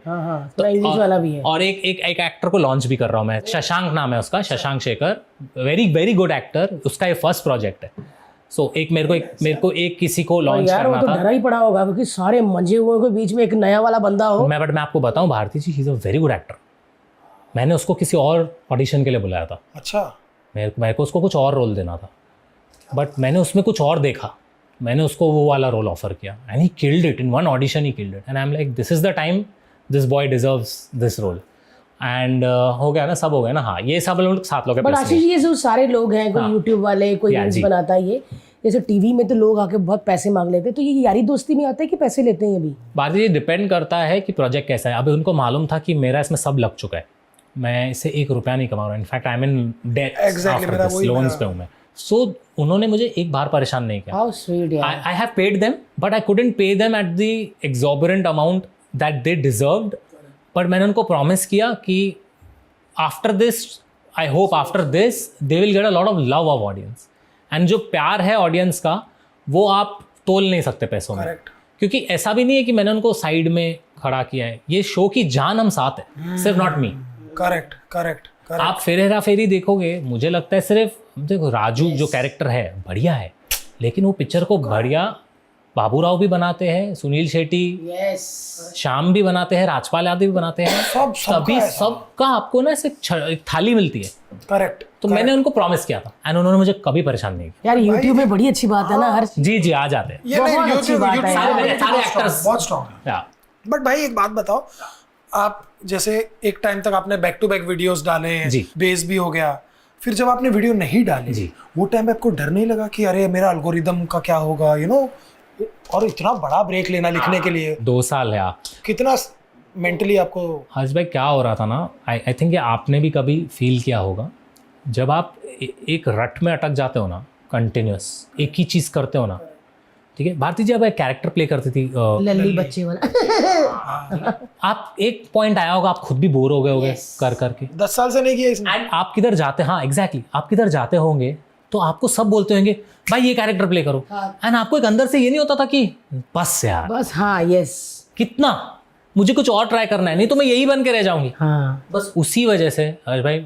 S3: तो इंग्लिश वाला भी है।
S1: और एक एक्टर को लॉन्च भी कर रहा हूँ मैं, शशांक नाम है उसका, Shashank Shekhar, very good actor, उसका ये फर्स्ट प्रोजेक्ट है। सो मेरे को एक किसी को लॉन्च करना
S3: था। डरा ही पड़ा होगा क्योंकि सारे मंजे हुए के बीच में एक नया वाला बंदा हो।
S1: मैं आपको बताऊं, Bharti ji, he is a very good actor. मैंने उसको किसी और ऑडिशन के लिए बुलाया था।
S2: अच्छा।
S1: मेरे को उसको कुछ और रोल देना था, बट मैंने उसमें कुछ और देखा, मैंने उसको वो वाला रोल ऑफर किया, and he killed it in one audition, he killed it, and I am like this is the time, this boy deserves this role. And हो गया ना, सब हो गया ना। हाँ, ये सब लोग 7 लोग हैं।
S3: बट आशीष, ये जो सारे लोग हैं, कोई यूट्यूब वाले, कोई रील्स बनाता है, जैसे टीवी में तो लोग आके बहुत पैसे मांग लेते हैं, तो ये यारी दोस्ती में आता है कि पैसे लेते हैं अभी?
S1: बात ये डिपेंड करता है कि प्रोजेक्ट कैसा है। अभी उनको मालूम था कि मेरा इसमें सब लग चुका है, मैं इससे 1 रुपया नहीं कमा रहा, in fact I mean debt loans पे हूँ मैं। सो उन्होंने मुझे एक बार परेशान नहीं किया।
S3: हाउ स्वीट यार।
S1: I have paid them, but I couldn't pay them at the exorbitant amount that they deserved. पर मैंने उनको प्रॉमिस किया कि after this, I hope after this, they will get a lot of love of audience. And जो प्यार है audience का, वो आप तोल नहीं सकते पैसों में।
S2: Correct.
S1: क्योंकि ऐसा भी नहीं है कि मैंने उनको साइड में खड़ा किया है, ये शो की जान हम साथ है, सिर्फ नॉट मी।
S2: करेक्ट।
S1: आप फिर हेरा फेरी देखोगे, मुझे लगता है सिर्फ देखो राजू जो कैरेक्टर है बढ़िया है, लेकिन वो पिक्चर को बढ़िया बाबू राव भी बनाते हैं, सुनील शेट्टी, श्याम भी बनाते हैं, राजपाल यादव भी बनाते हैं, तभी सबका आपको ना ऐसे एक थाली मिलती है।
S2: करेक्ट।
S1: तो मैंने उनको प्रॉमिस किया था एंड उन्होंने मुझे कभी परेशान नहीं किया।
S3: यार यूट्यूब में बड़ी अच्छी बात है ना, हर
S1: जी आ जाते हैं,
S2: ये नहीं,
S3: बहुत अच्छी
S2: YouTube
S3: बात है।
S1: सारे एक्टर्स
S2: बहुत स्ट्रॉन्ग है। बट भाई एक बात बताओ, आप जैसे एक टाइम तक आपने बैक टू बैक वीडियोस डाले हैं,
S1: जी।
S2: बेस भी हो गया, फिर जब आपने वीडियो नहीं डाली
S1: जी।
S2: वो टाइम पे आपको डर नहीं लगा कि अरे मेरा एल्गोरिदम का क्या होगा, यू नो? और इतना बड़ा ब्रेक लेना लिखने के लिए
S1: 2 साल है।
S2: कितना मेंटली आपको?
S1: हर्ष भाई क्या हो रहा था ना, आई थिंक ये आपने भी कभी फील किया होगा, जब आप एक रट में अटक जाते हो ना, कंटिन्यूस एक ही चीज़ करते हो ना, ठीक है। भारती जी अब एक कैरेक्टर प्ले करती थी
S3: लल्ली बच्चे वाला।
S1: आप एक पॉइंट आया होगा, आप खुद भी बोर हो गए होगे कर करके।
S2: 10 साल से नहीं किया इसने।
S1: एंड आप किधर जाते, हाँ एग्जैक्टली, आप किधर जाते होंगे तो आपको सब बोलते होंगे भाई ये कैरेक्टर प्ले करो, एंड आपको एक अंदर से ये नहीं होता था कि बस यार
S3: बस हाँ यस
S1: कितना मुझे कुछ और ट्राई करना है, नहीं तो मैं यही बन के रह जाऊंगी।
S3: हाँ
S1: बस उसी वजह से हर्ष भाई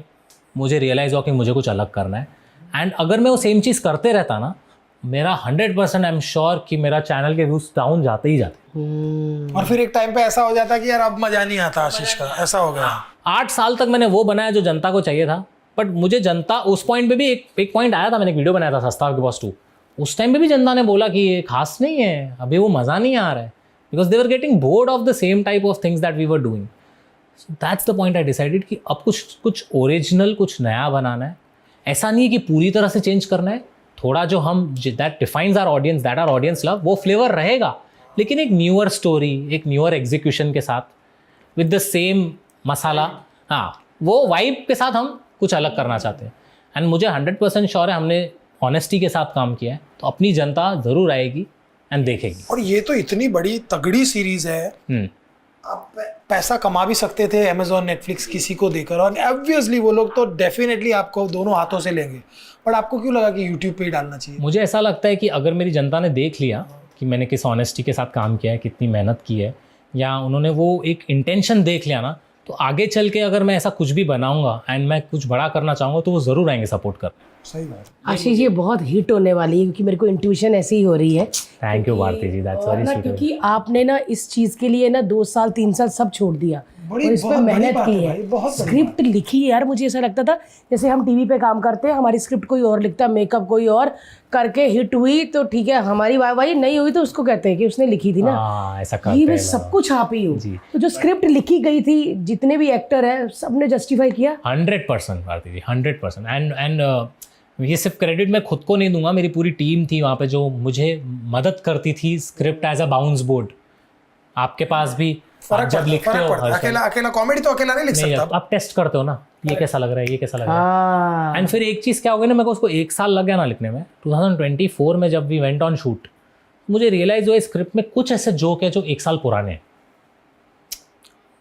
S1: मुझे रियलाइज हुआ कि मुझे कुछ अलग करना है, एंड अगर मैं वो सेम चीज़ करते रहता ना, मेरा 100% आई एम श्योर कि मेरा चैनल के व्यूज डाउन जाते ही जाते।
S2: और फिर एक टाइम पे ऐसा हो जाता कि यार अब मजा नहीं आता आशीष का, ऐसा हो गया।
S1: 8 साल तक मैंने वो बनाया जो जनता को चाहिए था, बट मुझे जनता उस पॉइंट पे भी एक पॉइंट आया था, मैंने एक वीडियो बनाया था सस्ता के बॉस 2, उस टाइम पे भी जनता ने बोला कि ये खास नहीं है, अभी वो मज़ा नहीं आ रहा है, because they were getting bored of the same type of things that we were doing. So that's the point I decided कि अब कुछ ओरिजिनल, कुछ नया बनाना है। ऐसा नहीं है कि पूरी तरह से चेंज करना है, थोड़ा जो हम that defines our audience, that our audience love, वो फ्लेवर रहेगा, लेकिन एक न्यूअर स्टोरी, एक न्यूअर एग्जीक्यूशन के साथ, विद द सेम मसाला, हाँ वो वाइब के साथ हम कुछ अलग करना चाहते हैं। एंड मुझे 100% श्योर है हमने ऑनेस्टी के साथ काम किया है, तो अपनी जनता ज़रूर आएगी एंड देखेगी।
S2: और ये तो इतनी बड़ी तगड़ी सीरीज है, आप पैसा कमा भी सकते थे अमेजोन, नेटफ्लिक्स किसी को देकर, और ऑब्वियसली वो लोग तो डेफिनेटली आपको दोनों हाथों से लेंगे, बट आपको क्यों लगा कि यूट्यूब पे ही डालना चाहिए?
S1: मुझे ऐसा लगता है कि अगर मेरी जनता ने देख लिया कि मैंने किस ऑनेस्टी के साथ काम किया है, कितनी मेहनत की है, या उन्होंने वो एक इंटेंशन देख लिया ना, तो आगे चल के अगर मैं ऐसा कुछ भी बनाऊंगा एंड मैं कुछ बड़ा करना चाहूँगा तो वो ज़रूर आएंगे सपोर्ट कर।
S2: सही बात।
S3: आशीष ये बहुत हिट होने वाली है, क्योंकि मेरे को इंट्यूशन ऐसी ही हो रही है।
S1: Thank you Bharti ji, that's very sweet.
S3: क्योंकि आपने ना इस चीज के लिए ना 2 साल 3 साल सब छोड़ दिया और इस पे मेहनत की है, स्क्रिप्ट लिखी है यार। मुझे ऐसा लगता था जैसे हम टीवी पे काम करते हैं, हमारी स्क्रिप्ट कोई और लिखता, मेकअप कोई और करके, हिट हुई तो ठीक है, हमारी वाहवाही नहीं हुई तो उसको कहते हैं कि उसने लिखी थी ना।
S1: ऐसा
S3: ये
S1: करते
S3: मैं
S1: हैं
S3: सब कुछ आप ही हूँ।
S1: जी।
S3: तो जो स्क्रिप्ट लिखी गई थी, जितने भी एक्टर हैं सबने जस्टिफाई किया
S1: 100% भारती जी, 100%। एंड ये सिर्फ क्रेडिट मैं खुद को नहीं दूंगा, मेरी पूरी टीम थी वहाँ पे जो मुझे मदद करती थी script as a bounce board. आपके पास भी आप जब लिखते हो
S2: अकेला कॉमेडी तो अकेला नहीं लिख
S1: नहीं,
S2: सकता।
S1: आप टेस्ट करते हो ना, ये कैसा लग रहा है, ये कैसा लग रहा है। एंड फिर एक चीज़ क्या हो गई ना, मेरे को उसको 1 साल लग गया ना लिखने में। 2024 में जब वी वेंट ऑन शूट, मुझे रियलाइज हुआ स्क्रिप्ट में कुछ ऐसे जोक है जो 1 साल पुराने हैं।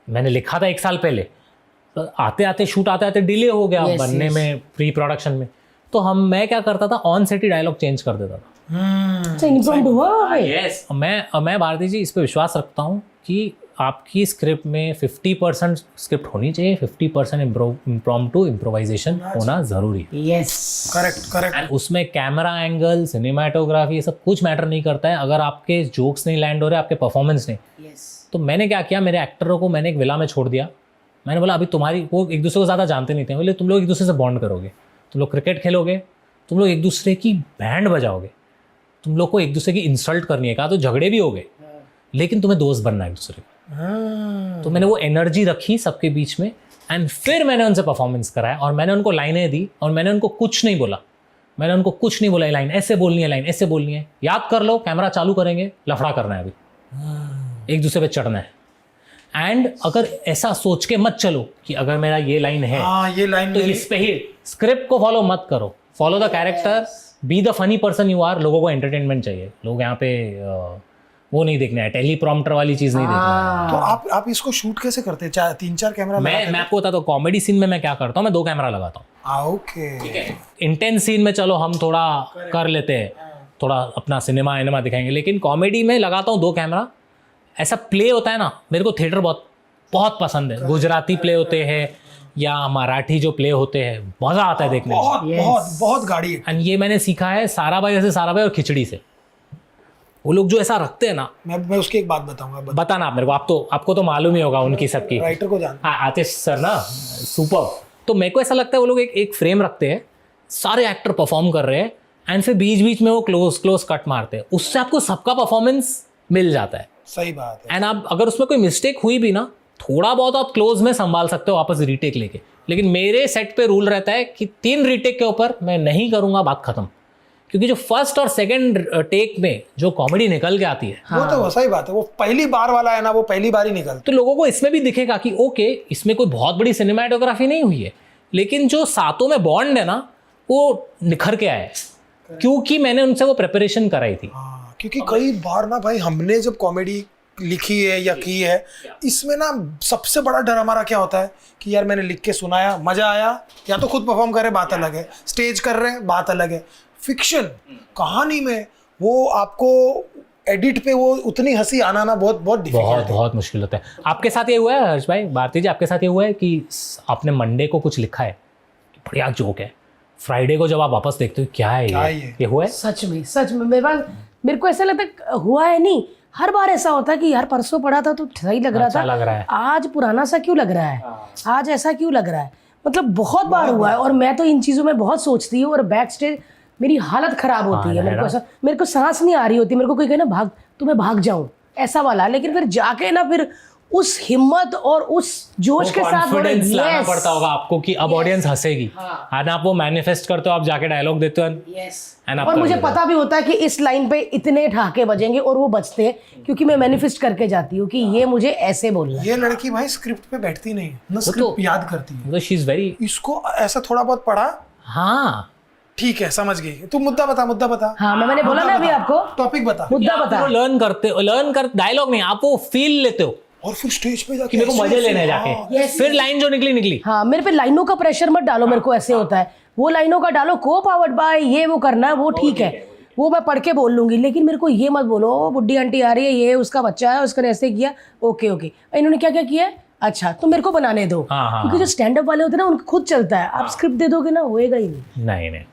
S1: मैंने लिखा था 1 साल पहले, तो आते आते शूट आते आते डिले हो गया बनने में, प्री प्रोडक्शन में, तो मैं क्या करता था, ऑन सेट ही डायलॉग चेंज कर देता था। यस, मैं भारती जी इस पे विश्वास रखता हूँ कि आपकी स्क्रिप्ट में 50% स्क्रिप्ट होनी चाहिए, 50% इम्प्रॉम्प्टू इम्प्रोवाइजेशन होना जरूरी है।
S3: Yes,
S2: correct.
S1: एंड उसमें कैमरा एंगल, सिनेमाटोग्राफी, ये सब कुछ मैटर नहीं करता है अगर आपके जोक्स नहीं लैंड हो रहे, आपके परफॉर्मेंस नहीं। तो मैंने क्या किया, मेरे एक्टरों को मैंने एक विला में छोड़ दिया। मैंने बोला अभी तुम्हारी, वो एक दूसरे को ज़्यादा जानते नहीं थे, बोले तुम लोग एक दूसरे से बॉन्ड करोगे, तुम लोग क्रिकेट खेलोगे, तुम लोग एक दूसरे की बैंड बजाओगे, तुम लोग को एक दूसरे की इंसल्ट करनी है, कहा तो झगड़े भी हो गए, लेकिन तुम्हें दोस्त बनना है एक दूसरे को। तो मैंने वो एनर्जी रखी सबके बीच में, एंड फिर मैंने उनसे परफॉर्मेंस कराया और मैंने उनको लाइनें दी और मैंने उनको कुछ नहीं बोला। मैंने उनको कुछ नहीं बोला, ये लाइन ऐसे बोलनी है, लाइन ऐसे बोलनी है, याद कर लो, कैमरा चालू करेंगे, लफड़ा करना है अभी, एक दूसरे पे चढ़ना है। एंड अगर ऐसा सोच के मत चलो कि अगर मेरा ये लाइन है
S2: हाँ ये लाइन
S1: तो इस पे ही, स्क्रिप्ट को फॉलो मत करो, follow the character, be the funny person you are. लोगों को एंटरटेनमेंट चाहिए, लोग यहाँ पे वो नहीं देखना है, टेलीप्रॉम्प्टर वाली चीज नहीं देखना है।
S2: तो आप इसको शूट कैसे करते हैं? 3-4 कैमरा
S1: मैं आपको बताता हूँ कॉमेडी सीन में मैं क्या करता हूँ, मैं 2 कैमरा लगाता हूँ।
S2: ओके।
S1: इंटेंस सीन में चलो हम थोड़ा कर लेते हैं, थोड़ा अपना सिनेमा दिखाएंगे, लेकिन कॉमेडी में लगाता हूँ 2 कैमरा। ऐसा प्ले होता है ना, मेरे को थिएटर बहुत बहुत पसंद है। गुजराती प्ले होते हैं या मराठी जो प्ले होते हैं, मजा आता है देखने में।
S2: बहुत बहुत बहुत गाड़ी है।
S1: एंड ये मैंने सीखा है साराभाई और खिचड़ी से। वो लोग जो ऐसा रखते हैं ना,
S2: मैं उसकी एक बात बताऊंगा।
S1: बताना आप मेरे को, आपको तो मालूम ही होगा उनकी सबकी।
S2: राइटर को जानते
S1: हाँ, आतिश सर ना, सुपर। तो मेरे को ऐसा लगता है वो लोग एक फ्रेम रखते हैं, सारे एक्टर परफॉर्म कर रहे हैं, एंड फिर बीच बीच में वो क्लोज कट मारते हैं, उससे आपको सबका परफॉर्मेंस मिल जाता है।
S2: सही बात है।
S1: एंड आप अगर उसमें कोई मिस्टेक हुई भी ना, थोड़ा बहुत आप क्लोज में संभाल सकते हो वापस रीटेक लेके। लेकिन मेरे सेट पे रूल रहता है कि 3 रीटेक के ऊपर मैं नहीं करूंगा, बात खत्म। क्योंकि जो फर्स्ट और सेकंड टेक में जो कॉमेडी निकल के आती है,
S2: वो तो सही बात है, वो पहली बार वाला है ना, वो पहली बार ही निकलता।
S1: तो लोगों को इसमें भी दिखेगा कि ओके, इसमें कोई बहुत बड़ी सिनेमाटोग्राफी नहीं हुई है, लेकिन जो सातों में बॉन्ड है ना, वो निखर के आया है, क्योंकि मैंने उनसे वो प्रिपरेशन कराई थी।
S2: हाँ, क्योंकि कई बार ना भाई, हमने जब कॉमेडी लिखी है या की है, इसमें ना सबसे बड़ा डर हमारा क्या होता है कि यार मैंने लिख के सुनाया, मजा आया, या तो खुद परफॉर्म करे बात अलग है, स्टेज कर रहे हैं बात अलग है। फिक्शन कहानी में वो आपको एडिट पे वो उतनी हंसी आना ना बहुत बहुत डिफिकल्ट है।
S1: बहुत मुश्किल होता है। आपके साथ ये हुआ है हर्ष भाई, भारती जी, आपके साथ ये हुआ है कि आपने मंडे को कुछ लिखा है, बढ़िया जोक है, फ्राइडे को जब आप वापस देखते हो क्या है ये हुआ है?
S3: सच में मेरे को ऐसा लगता है हुआ है, नहीं हर बार ऐसा होता है कि यार परसों पढ़ा था तो सही लग रहा
S1: अच्छा
S3: था,
S1: लग रहा है,
S3: आज पुराना सा क्यों लग रहा है, आज ऐसा क्यों लग रहा है। मतलब बहुत बार हुआ है, और मैं तो इन चीज़ों में बहुत सोचती हूँ, और बैक स्टेज मेरी हालत खराब होती है। मेरे को सांस नहीं आ रही होती, मेरे को कोई कहे ना भाग, तो मैं भाग जाऊं, ऐसा वाला। लेकिन फिर जाके ना, फिर उस हिम्मत और उस जोश के साथ
S1: कॉन्फिडेंस लाना पड़ता होगा आपको कि अब ऑडियंस हंसेगी, एंड आप वो मैनिफेस्ट करते हो, आप जाके डायलॉग देते हो, एंड
S3: और मुझे पता भी होता है कि इस लाइन पे इतने ठहाके बजेंगे, और वो बजते हैं क्योंकि मैं मैनिफेस्ट करके जाती हूँ कि ये मुझे ऐसे बोलना है।
S2: ये लड़की भाई स्क्रिप्ट पे बैठती नहीं है ना, स्क्रिप्ट याद करती है।
S1: शी इज वेरी,
S2: इसको ऐसा थोड़ा बहुत पढ़ा,
S1: हाँ
S2: ठीक है समझ गई, तू मुद्दा बता।
S3: हाँ, मैंने बोला ना अभी आपको,
S2: टॉपिक बता,
S3: मुद्दा बता।
S1: लर्न कर डायलॉग नहीं, आप वो फील लेते हो
S2: और फिर स्टेज पे जाके
S1: कि मेरे को मजे लेने जाके, फिर लाइन जो निकली।
S3: हाँ, मेरे पे लाइनों का प्रेशर मत डालो, मेरे को ऐसे होता है, वो लाइनों का डालो, को पावर्ड बाय ये वो करना है, वो ठीक है, वो मैं पढ़ के बोल लूंगी। लेकिन मेरे को ये मत बोलो बुड्ढी आंटी आ रही है, ये उसका बच्चा है, उसने ऐसे किया, ओके इन्होंने क्या क्या किया है, अच्छा तो मेरे को बनाने दो। क्योंकि जो स्टैंड अप वाले होते हैं ना, उनको खुद चलता है, आप स्क्रिप्ट दे दोगे ना, होएगा ही
S1: नहीं।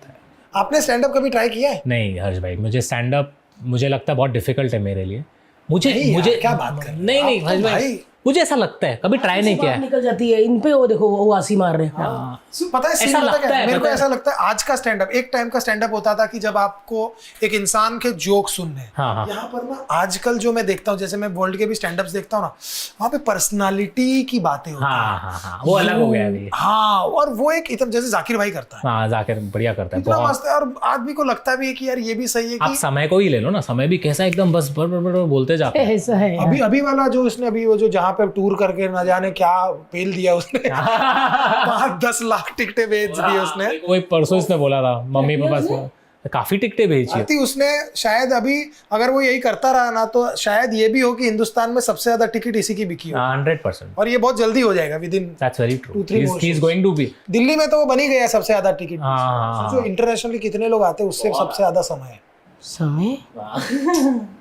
S2: आपने स्टैंड अप कभी ट्राई किया है?
S1: नहीं हर्ष भाई, मुझे स्टैंड अप मुझे लगता है बहुत डिफिकल्ट है मेरे लिए। मुझे
S2: क्या बात कर रहे हो?
S1: नहीं हर्ष भाई, मुझे ऐसा लगता है, कभी ट्राई नहीं किया है।
S3: निकल जाती है इन पे, वो देखो वो आसी मार रहे हैं।
S2: पता है सीन होता क्या है? मेरे को ऐसा लगता है आज का स्टैंड अप, एक टाइम का स्टैंड अप होता था कि जब आपको एक इंसान के जोक सुनने, यहाँ पर ना आजकल जो मैं देखता हूँ, जैसे मैं वर्ल्ड के भी स्टैंड अप्स देखता हूँ ना, वहाँ पे पर्सनालिटी की बातें होती हैं।
S1: वो अलग हो गया अभी।
S2: हाँ, और वो एक इतना जैसे जाकिर भाई करता है।
S1: हाँ, जाकिर बढ़िया करता है,
S2: इतना मस्त है, और आदमी को लगता भी है कि यार ये भी सही है।
S1: आप समय को ही ले लो ना, समय भी कैसा एकदम बस बोलते जाते हैं।
S3: ऐसा है
S2: अभी वाला जो उसने अभी वो जो जहाँ पे टूर करके ना जाने क्या पेल दिया उसने 5-10 लाख टिकटें बेच दी उसने।
S1: वही परसों इसने बोला था, मम्मी पापा से काफी टिकटें बेची
S2: थी उसने। शायद अभी अगर वो यही करता रहा ना, तो शायद ये भी हो कि हिंदुस्तान में सबसे ज्यादा टिकट इसी की बिकी हो।
S1: 100%।
S2: और ये बहुत जल्दी हो जाएगा with in.
S1: That's very true. He is going to be.
S2: Delhi में तो वो बन ही गया सबसे ज्यादा टिकट।
S1: हाँ।
S2: इंटरनेशनली कितने लोग आते हैं, उससे सबसे ज्यादा समय है।
S3: समय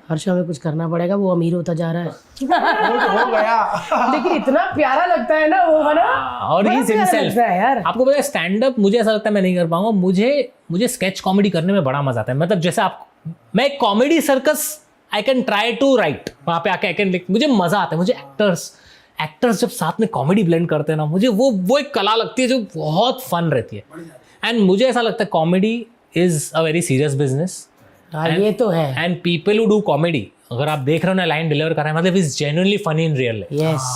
S3: हर्ष, हमें कुछ करना पड़ेगा, वो अमीर होता जा रहा है।
S2: हो गया।
S3: लेकिन इतना प्यारा लगता है ना वो, है ना,
S1: और ही हिमसेल्फ
S3: यार।
S1: आपको पता है स्टैंड अप मुझे ऐसा लगता है मैं नहीं कर पाऊंगा। मुझे स्केच कॉमेडी करने में बड़ा मजा आता है। मतलब जैसे मैं एक Comedy Circus I can try to write, वहां पे आके आई कैन, मुझे मजा आता है। मुझे एक्टर्स जब साथ में कॉमेडी ब्लेंड करते हैं ना, मुझे वो एक कला लगती है जो बहुत फन रहती है। एंड मुझे ऐसा लगता है comedy is a very serious business.
S3: ये तो है।
S1: And people who do comedy, अगर आप देख रहे हो ना लाइन डिलीवर कर रहे हैं, मतलब is genuinely funny in real life.
S3: Yes,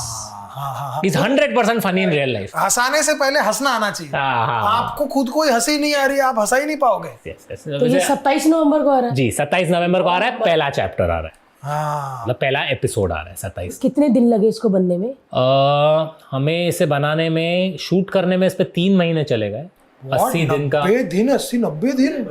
S2: हाँ।
S1: Is 100% funny in real life.
S2: हंसाने से पहले हंसना आना चाहिए।
S1: हाँ।
S2: आपको खुद कोई हंसी नहीं आ रही, आप हंसा ही नहीं पाओगे।
S3: तो ये 27 नवंबर को आ रहा है।
S1: जी 27 नवंबर को आ रहा है, पहला चैप्टर आ रहा है,
S2: हाँ।
S1: मतलब पहला एपिसोड आ रहा है 27।
S3: कितने दिन लगे इसको बनने में?
S1: हमें इसे बनाने में, शूट करने में इस पे 3 महीने चले गए। 80 दिन का।
S2: 90 दिन।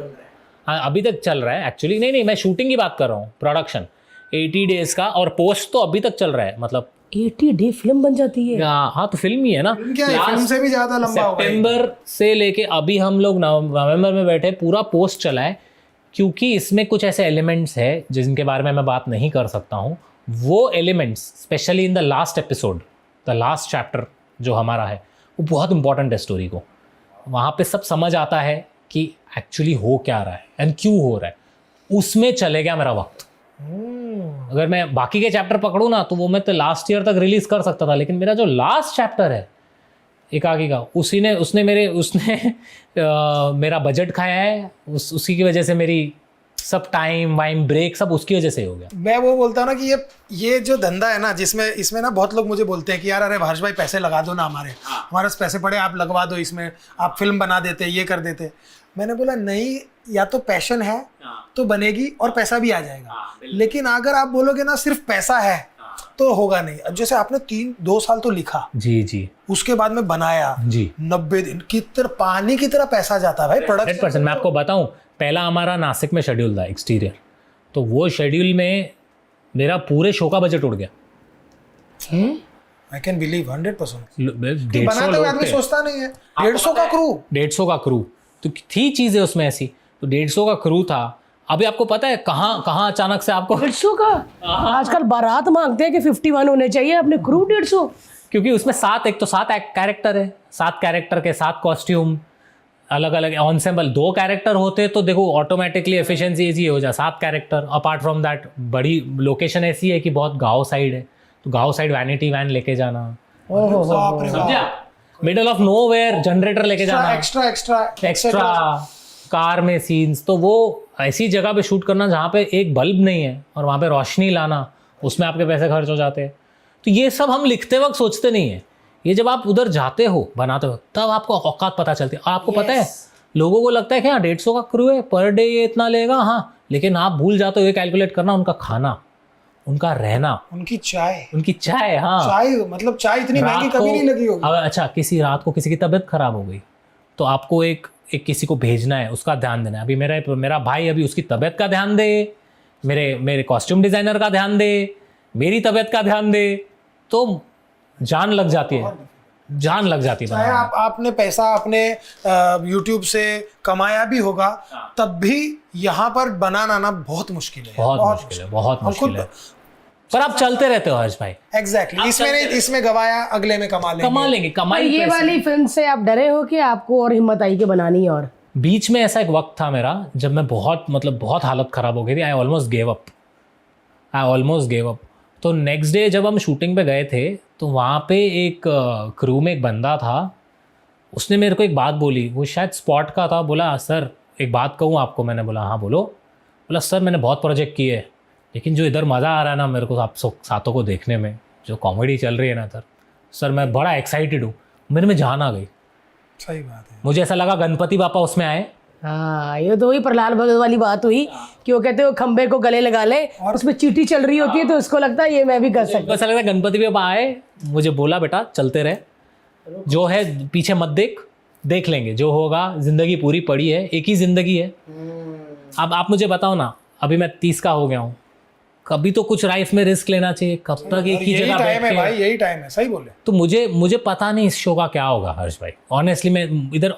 S1: हाँ अभी तक चल रहा है एक्चुअली। नहीं मैं शूटिंग की बात कर रहा हूँ, प्रोडक्शन 80 डेज का, और पोस्ट तो अभी तक चल रहा है, मतलब
S3: 80 डे फिल्म बन जाती है।
S1: हाँ तो फिल्म ही है ना।
S2: क्या है, फिल्म से भी ज्यादा लंबा होगा।
S1: सितंबर से लेके अभी हम लोग नवंबर में बैठे, पूरा पोस्ट चला है, क्योंकि इसमें कुछ ऐसे एलिमेंट्स है जिनके बारे में मैं बात नहीं कर सकता हूँ। वो elements specially in the last episode, the last chapter जो हमारा है, वो बहुत इंपॉर्टेंट है स्टोरी को। वहाँ पे सब समझ आता है कि एक्चुअली हो क्या रहा है एंड क्यों हो रहा है। उसमें चले गया मेरा वक्त। अगर मैं बाकी के चैप्टर पकड़ूँ ना, तो वो मैं तो लास्ट ईयर तक रिलीज कर सकता था, लेकिन मेरा जो लास्ट चैप्टर है एकाकी का, उसने मेरा बजट खाया है। उसी की वजह से मेरी सब टाइम वाइम ब्रेक सब उसकी वजह से हो गया।
S2: मैं वो बोलता हूँ ना कि ये जो धंधा है ना, जिसमें इसमें ना बहुत लोग मुझे बोलते हैं कि यार अरे हर्ष भाई पैसे लगा दो ना, हमारे पास पैसे पड़े, आप लगवा दो इसमें, आप फिल्म बना देते, ये कर देते। मैंने बोला नहीं, या तो पैशन है तो बनेगी और पैसा भी आ जाएगा, लेकिन अगर आप बोलोगे ना सिर्फ पैसा है तो होगा नहीं। अब जैसे आपने 2 साल तो लिखा,
S1: जी
S2: उसके बाद में बनाया
S1: जी,
S2: 90 दिन की तरह पानी की तरह पैसा जाता है भाई प्रोडक्ट।
S1: 100%। मैं आपको बताऊं, पहला हमारा नासिक में शेड्यूल था एक्सटीरियर, तो वो शेड्यूल में मेरा पूरे शो का बजट उड़ गया।
S2: I can believe 100%।
S1: 150
S2: बनाते हुए आदमी सोचता नहीं है 150 का क्रू,
S1: 150 का क्रू तो थी चीजें उसमें ऐसी। तो 150 का क्रू था। अभी आपको पता है कहाँ अचानक से आपको
S3: 150 का? आजकल बारात मांगते हैं कि 51 होने चाहिए, अपने क्रू 150।
S1: क्योंकि उसमें 7 कैरेक्टर है, 7 कैरेक्टर के 7 कॉस्ट्यूम, अलग अलग ऑनसेम्बल। 2 कैरेक्टर होते तो देखो ऑटोमेटिकली एफिशिएंसी ऐसी हो जाए। 7 कैरेक्टर, अपार्ट फ्रॉम दैट बड़ी लोकेशन ऐसी है कि बहुत गाँव साइड है, तो गाँव साइड वैनिटी वैन लेके जाना,
S2: बाप रे बाप,
S1: मिडल ऑफ नोवेयर जनरेटर लेके जाना, एक्स्ट्रा कार में सीन्स। तो वो ऐसी जगह पे शूट करना जहाँ पे एक बल्ब नहीं है और वहाँ पे रोशनी लाना, उसमें आपके पैसे खर्च हो जाते हैं। तो ये सब हम लिखते वक्त सोचते नहीं है, ये जब आप उधर जाते हो बनाते हो तब आपको औकात पता चलती है। आपको पता है, लोगों को लगता है कि हाँ 150 का क्रू है, पर डे ये इतना लेगा, हाँ, लेकिन आप भूल जाते हो ये कैलकुलेट करना, उनका खाना, उनका रहना,
S2: उनकी चाय,
S1: हाँ,
S2: चाय मतलब चाय इतनी महंगी कभी नहीं लगी होगी।
S1: अच्छा, किसी रात को किसी की तबीयत खराब हो गई तो आपको एक किसी को भेजना है, उसका ध्यान देना है। अभी मेरा भाई अभी उसकी तबीयत का ध्यान दे, मेरे कॉस्ट्यूम डिजाइनर का ध्यान दे, मेरी तबीयत का ध्यान दे, तो जान लग जाती है
S2: चाहे आपने पैसा अपने YouTube से कमाया भी होगा, तब भी यहाँ पर बनाना ना बहुत मुश्किल है,
S1: बहुत मुश्किल है। पर आप चलते रहते हो हर्ष भाई।
S2: एग्जैक्टली, इसमें गवाया, अगले में कमा लेंगे।
S3: कमाई। ये वाली फिल्म से आप डरे हो कि आपको और हिम्मत आई कि बनानी है? और
S1: बीच में ऐसा एक वक्त था मेरा जब मैं बहुत हालत खराब हो गई थी। I almost gave up. तो नेक्स्ट डे जब हम शूटिंग पे गए थे, तो वहाँ पे एक क्रू में एक बंदा था, उसने मेरे को एक बात बोली, वो शायद स्पॉट का था। बोला सर एक बात कहूँ आपको। मैंने बोला हाँ बोलो। बोला सर मैंने बहुत प्रोजेक्ट किए, लेकिन जो इधर मज़ा आ रहा है ना मेरे को आप सातों को देखने में, जो कॉमेडी चल रही है ना सर मैं बड़ा एक्साइटेड हूँ। मेरे में जान आ गई।
S2: सही बात है।
S1: मुझे ऐसा लगा गणपति बापा उसमें आए।
S3: हाँ, ये तो वही प्रहलाद भगत वाली बात हुई कि वो कहते हो खंबे को गले लगा ले, और उसमें चींटी चल रही होती है, तो उसको लगता है ये मैं भी कर सकता।
S1: ऐसा लगता है गणपति बापा आए, मुझे बोला बेटा चलते रहे, जो है पीछे मत देख लेंगे, जो होगा, जिंदगी पूरी पड़ी है, एक ही जिंदगी है। अब आप मुझे बताओ ना, अभी मैं 30 का हो गया हूँ, कभी तो कुछ लाइफ में रिस्क लेना चाहिए। कब तक एक ही जगह बैठ के,
S2: भाई यही टाइम है। सही बोले।
S1: तो मुझे पता नहीं इस शो का क्या होगा हर्ष भाई। ऑनेस्टली मैं इधर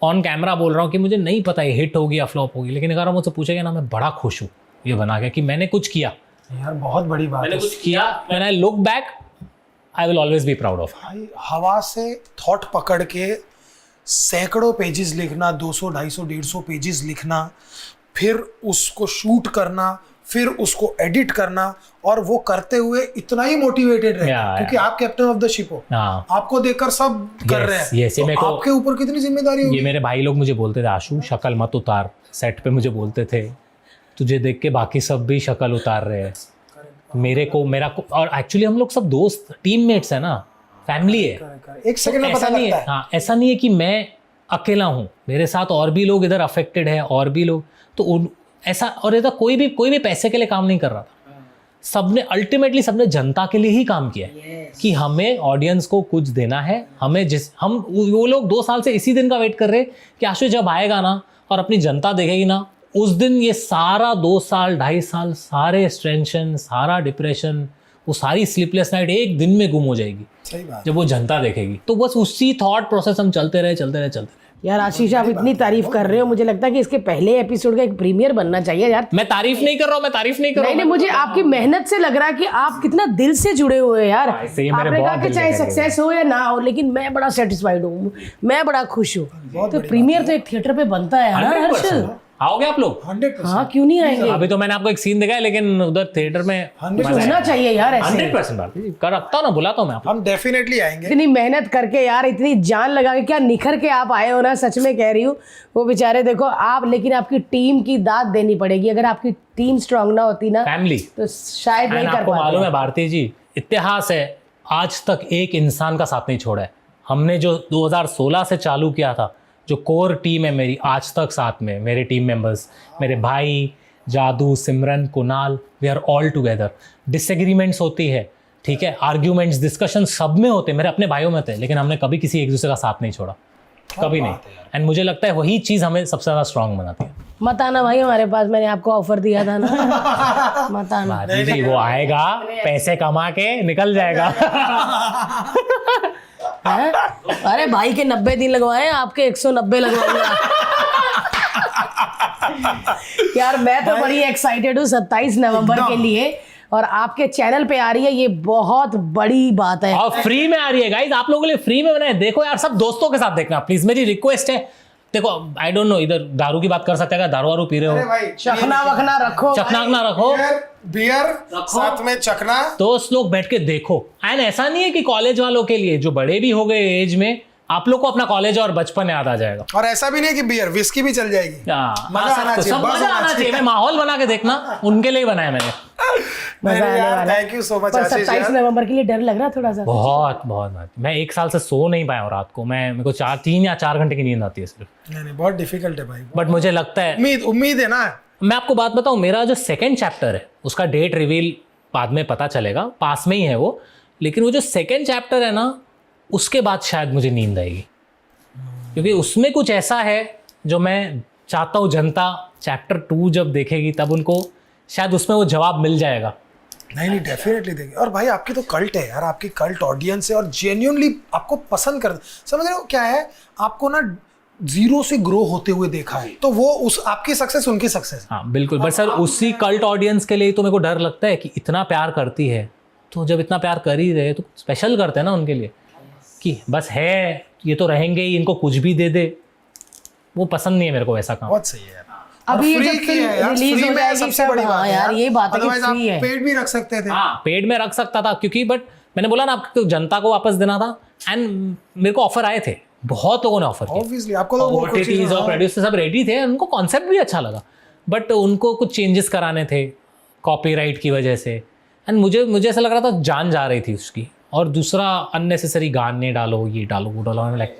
S1: ऑन कैमरा बोल रहा हूँ कि मुझे नहीं पता ये हिट होगी या फ्लॉप होगी, लेकिन अगर मुझसे पूछेगा ना, मैं बड़ा खुश हूँ ये बना के कि मैंने कुछ किया
S2: यार। बहुत बड़ी बात है,
S1: मैंने कुछ किया। When I look back I will always be proud of.
S2: भाई हवा से थॉट पकड़ के सैकड़ों पेजेस लिखना, 200 250 150 पेजेस लिखना, फिर उसको शूट करना, फिर उसको एडिट करना, और वो करते हुए इतना ही मोटिवेटेड रहे, क्योंकि आप कैप्टन ऑफ द शिप हो। आपको देखकर सब कर रहे हैं, तो आपके ऊपर कितनी जिम्मेदारी होगी।
S1: ये मेरे भाई लोग मुझे बोलते थे, आशु शक्ल मत उतार। सेट पे मुझे बोलते थे, तुझे देख के बाकी सब भी शक्ल उतार रहे हैं। मेरा और एक्चुअली हम लोग सब दोस्त टीममेट्स है ना, फैमिली है।
S2: एक सेकंड में
S1: ऐसा
S2: पता
S1: नहीं
S2: लगता
S1: है,
S2: है।
S1: हाँ, ऐसा नहीं है कि मैं अकेला हूँ, मेरे साथ और भी लोग इधर अफेक्टेड है, और भी लोग, तो ऐसा, और ऐसा कोई भी पैसे के लिए काम नहीं कर रहा था। सबने अल्टीमेटली सबने जनता के लिए ही काम किया है कि हमें ऑडियंस को कुछ देना है। हमें वो लोग 2 साल से इसी दिन का वेट कर रहे कि आशु जब आएगा ना और अपनी जनता देखेगी ना, उस दिन ये सारा 2 साल 2.5 साल सारे टेंशन, सारा डिप्रेशन, वो सारी स्लीपलेस नाइट एक दिन में गुम हो जाएगी।
S2: सही बात।
S1: जब वो जनता देखेगी। तो बस उसी थॉट प्रोसेस हम चलते रहे।
S3: यार आशीष, आप इतनी तारीफ कर रहे हो, मुझे लगता है कि इसके पहले एपिसोड का एक प्रीमियर बनना चाहिए यार।
S1: मैं तारीफ नहीं कर रहा हूँ,
S3: नहीं, मुझे आपकी मेहनत से लग रहा है कि आप कितना दिल से जुड़े हुए हैं यार।
S1: ऐसे ही मेरे
S3: आपने
S1: बहुत
S3: कहा कि
S1: दिल
S3: चाहे
S1: के करीब
S3: सक्सेस हो या ना हो, लेकिन मैं बड़ा सेटिस्फाइड हूँ, मैं बड़ा खुश हूँ। तो प्रीमियर तो एक थिएटर पे बनता है ना हर्ष?
S1: आओगे आप लोग?
S2: 100%।
S3: हाँ, क्यों नहीं आएंगे?
S1: अभी तो मैंने आपको एक सीन दिखाया, लेकिन उधर थिएटर में
S3: होना चाहिए यार ऐसे।
S1: 100% बात कर रखता हूँ ना, बुलाता हूँ मैं आपको।
S2: हम डेफिनेटली आएंगे।
S3: इतनी मेहनत करके यार, इतनी जान लगा के, क्या निखर के आप आए हो ना, सच में कह रही हूँ। वो बेचारे देखो आप, लेकिन आपकी टीम की दाद देनी पड़ेगी। अगर आपकी टीम स्ट्रांग ना होती ना,
S1: फैमिली
S3: तो शायद नहीं कर
S1: आपको मालूम है
S3: पाते।
S1: भारती जी, इतिहास है, आज तक एक इंसान का साथ नहीं छोड़ा है। हमने जो 2016 से चालू किया था, जो कोर टीम है मेरी आज तक साथ में, मेरे टीम मेंबर्स, मेरे भाई Jadu, Simran, Kunal, we are all together. Disagreements होती है, ठीक है, आर्ग्यूमेंट्स, डिस्कशन सब में होते, मेरे अपने भाइयों में थे, लेकिन हमने कभी किसी एक दूसरे का साथ नहीं छोड़ा, कभी नहीं। एंड मुझे लगता है वही चीज़ हमें सबसे ज़्यादा स्ट्रांग बनाती है।
S3: मत आना भाई हमारे पास, मैंने आपको ऑफर दिया था ना। मत आना।
S1: भारती जी, वो आएगा, पैसे कमा के निकल जाएगा।
S3: हैं? अरे भाई के 90 दिन लगवाए, आपके 190 लगवाऊंगा। यार मैं तो बड़ी एक्साइटेड हूँ 27 नवंबर के लिए, और आपके चैनल पे आ रही है, ये बहुत बड़ी बात है।
S1: और फ्री में आ रही है गाइस, आप लोगों के लिए फ्री में बनाए। देखो यार, सब दोस्तों के साथ देखना प्लीज, मेरी रिक्वेस्ट है। देखो, आई डोंट नो, इधर दारू की बात कर सकते हैं, दारू वारू पी रहे हो,
S2: भाई
S3: चखना वखना रखो,
S1: चखना वखना रखो,
S2: बियर साथ में चखना,
S1: दोस्त लोग बैठ के देखो। एंड ऐसा नहीं है कि कॉलेज वालों के लिए, जो बड़े भी हो गए एज में, आप लोग को अपना कॉलेज और बचपन याद आ जाएगा।
S2: और ऐसा भी नहीं है कि बियर, विस्की भी चल जाएगी। मजा आना चाहिए,
S1: सब मजा आना चाहिए। मैं माहौल बना के देखना, उनके लिए ही बनाया मैंने।
S3: मजा आने वाला है।
S2: थैंक यू सो मच
S3: पर
S2: आशीष
S3: 27
S2: यार।
S3: नवंबर के लिए डर लग रहा है थोड़ा सा।
S1: बहुत मैं 1 साल से सो नहीं पाया हूँ रात को। मेरे को 3 या 4 घंटे की नींद आती है सिर्फ।
S2: नहीं बहुत डिफिकल्ट है भाई,
S1: बट मुझे लगता है,
S2: उम्मीद है ना।
S1: मैं आपको बात बताऊं, मेरा जो 2nd चैप्टर है उसका डेट रिवील बाद में पता चलेगा, पास में ही है वो, लेकिन वो जो 2nd चैप्टर है ना, उसके बाद शायद मुझे नींद आएगी, क्योंकि उसमें कुछ ऐसा है जो मैं चाहता हूँ जनता चैप्टर 2 जब देखेगी तब उनको शायद उसमें वो जवाब मिल जाएगा।
S2: नहीं डेफिनेटली देंगे। और भाई आपकी तो कल्ट है यार, आपकी कल्ट ऑडियंस है और जेन्युइनली आपको पसंद कर, समझ रहे हो क्या है, आपको ना 0 से ग्रो होते हुए देखा है, तो वो उस आपकी सक्सेस उनकी सक्सेस।
S1: हाँ बिल्कुल, बट सर उसी कल्ट ऑडियंस के लिए तो मेरे को डर लगता है कि इतना प्यार करती है, तो जब इतना प्यार कर ही रहे तो स्पेशल करते हैं ना उनके लिए, कि बस है ये तो रहेंगे ही, इनको कुछ भी दे दे, वो पसंद नहीं है मेरे को ऐसा काम।
S2: बहुत सही है यार।
S3: अभी ये
S2: फ्री
S3: जब
S2: की
S3: फिल्म
S2: है यार,
S3: रिलीज
S2: फ्री
S3: हो
S2: में
S3: जाएगी
S2: सबसे
S3: सब,
S2: बड़ी
S3: हाँ
S2: बात है
S3: यार, ये बात है कि
S2: Otherwise आप
S3: फ्री है।
S2: पेड भी रख सकते थे।
S1: हाँ, पेड में रख सकता था, क्योंकि बट मैंने बोला ना आपको जनता को वापस देना था, एंड मेरे को ऑफर आए थे, बहुत लोगों ने ऑफर किया।
S2: ऑब्वियसली आपको तो वो कुछ
S1: OTTs और प्रोड्यूसर सब रेडी थे, उनको कॉन्सेप्ट भी अच्छा लगा, बट उनको कुछ चेंजेस कराने थे कॉपीराइट की वजह से, एंड मुझे ऐसा लग रहा था जान जा रही थी उसकी, और दूसरा अननेसेसरी गाने डालो, ये डालो, वो डालो, लाइक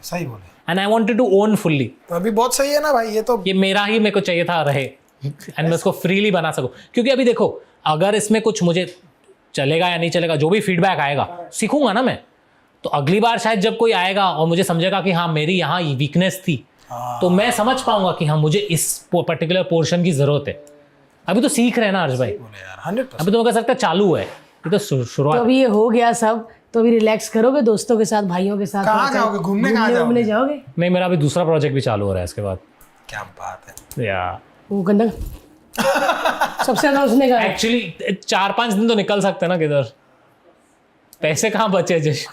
S2: सही बोले।
S1: And I wanted to own fully.
S2: तो अभी बहुत सही है ना भाई, ये तो
S1: ये मेरा ही, मेरे को चाहिए था रहे, एंड मैं उसको फ्रीली बना सकूं, क्योंकि अभी देखो अगर इसमें कुछ मुझे चलेगा या नहीं चलेगा, जो भी फीडबैक आएगा सीखूंगा ना मैं, तो अगली बार शायद जब कोई आएगा और मुझे समझेगा कि हाँ मेरी यहाँ वीकनेस थी, तो मैं समझ पाऊंगा कि हाँ मुझे इस पर्टिकुलर पोर्शन की जरूरत है। अभी तो सीख रहे हैं ना अर्ज भाई,
S2: यार 100%।
S1: अभी तो मैं कह सकता चालू है, ये तो
S3: तो
S1: शुरुआत।
S3: अभी ये हो गया सब, तो अभी रिलैक्स करोगे दोस्तों के साथ, भाइयों के साथ?
S2: कहाँ जाओगे घूमने, कहाँ
S3: घूमने
S2: जाओगे?
S3: जाओगे?
S1: नहीं, मेरा अभी दूसरा प्रोजेक्ट भी चालू हो रहा है इसके बाद।
S2: क्या बात है
S1: या
S3: वो गंदा सबसे ज्यादा उसने कहा
S1: एक्चुअली 4-5 दिन तो निकल सकते हैं ना किधर, पैसे कहाँ बचे जिस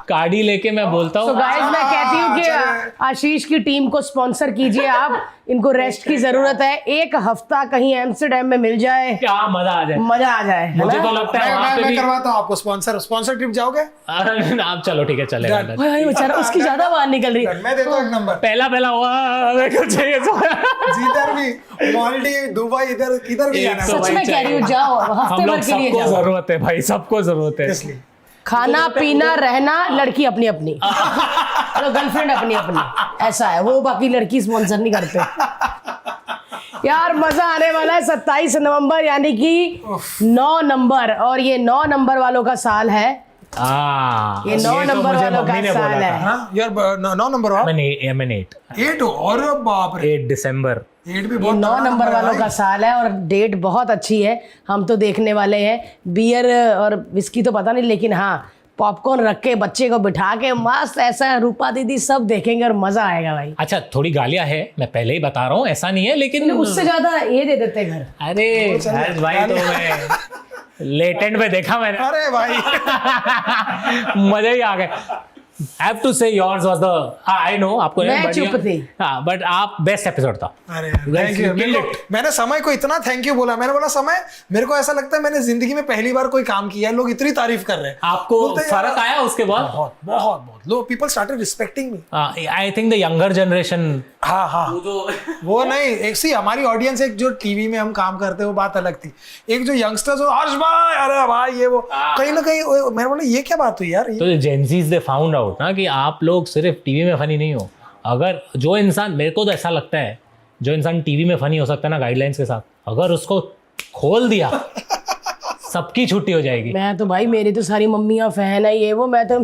S1: गाड़ी लेके मैं बोलता
S3: तो
S1: हूँ।
S3: गाइस मैं कहती हूँ कि आशीष की टीम को स्पॉन्सर कीजिए आप, इनको रेस्ट की जरूरत है, 1 हफ्ता कहीं एम्स्टरडैम में मिल जाए,
S1: क्या मजा आ जाए,
S3: मजा आ जाए, है
S1: मुझे
S3: ना?
S1: तो लगता है वहाँ पे
S2: मैं
S1: भी।
S2: करवाता हूँ आपको स्पॉन्सर ट्रिप, जाओगे?
S1: अरे आप चलो ठीक है, चलेगा।
S3: भाई भाई बेचारा, उसकी ज्यादा बाहर निकल रही है।
S2: मैं देता हूँ 1 नंबर।
S1: पहला हुआ मेरे को चाहिए
S2: जिधर भी मालदीव, दुबई, इधर भी
S1: एक
S2: जाना
S1: तो
S2: है।
S3: सच में कह रही हूँ, जाओ हफ्ते
S1: हम लोग
S3: भर के लिए
S1: सबको
S3: जाओ।
S1: जरूरत है भाई, सबको जरूरत है।
S2: इसलिए
S3: खाना पीना रहना लड़की अपनी अपनी, मतलब गर्लफ्रेंड अपनी अपनी, ऐसा है वो, बाकी लड़की स्पॉन्सर नहीं करते। यार मजा आने वाला है 27 नवंबर यानी कि 9 नंबर, और ये 9 नंबर वालों का साल है। ये 9 नंबर वालों का साल है।
S2: यार 9 नंबर वाला
S1: मैंने
S2: 8 और बाप रे
S1: 8 दिसंबर
S2: 8 भी
S3: ये
S2: बहुत
S3: 9 नंबर वालों का साल है और डेट बहुत अच्छी है। हम तो देखने वाले हैं, बियर और विस्की तो पता नहीं, लेकिन हाँ पॉपकॉर्न रख के बच्चे को बिठा के मस्त ऐसा रूपा दीदी सब देखेंगे और मजा आएगा भाई।
S1: अच्छा थोड़ी गालियां है, मैं पहले ही बता रहा हूँ, ऐसा नहीं है, लेकिन
S3: उससे ज्यादा ये दे देते घर।
S1: अरे हर्ष भाई तो मैं लेटेंट पे देखा मैंने,
S2: अरे भाई
S1: मजा ही आ गया। हैव टू से yours was the, I know आपको
S3: मैं चुप थी।
S1: हाँ बट आप बेस्ट एपिसोड था।
S2: अरे थैंक यू। मैंने समय को इतना थैंक यू बोला, मैंने बोला समय, मेरे को ऐसा लगता है मैंने जिंदगी में पहली बार कोई काम किया है, लोग इतनी तारीफ कर रहे हैं।
S1: आपको फर्क आया उसके बाद?
S2: बहुत बहुत बहुत लोग, people started respecting me.
S1: I think the younger generation,
S2: हाँ हाँ वो नहीं, एक सी हमारी ऑडियंस, एक जो टीवी में हम काम करते हैं वो बात अलग थी, एक जो यंगस्टर्स हो, हर्ष भाई अरे भाई ये वो, कहीं ना कहीं मैंने बोला ये क्या बात हुई यार।
S1: तो जेंजीज दे फाउंड आउट ना कि आप लोग सिर्फ टीवी में फनी नहीं हो। अगर जो इंसान, मेरे को तो ऐसा लगता है जो इंसान टीवी में फनी हो सकता है ना गाइडलाइंस के साथ, अगर उसको खोल दिया सबकी छुट्टी हो जाएगी।
S3: मैं तो भाई, मेरी तो सारी मम्मियाँ फैन है ये वो, मैं तो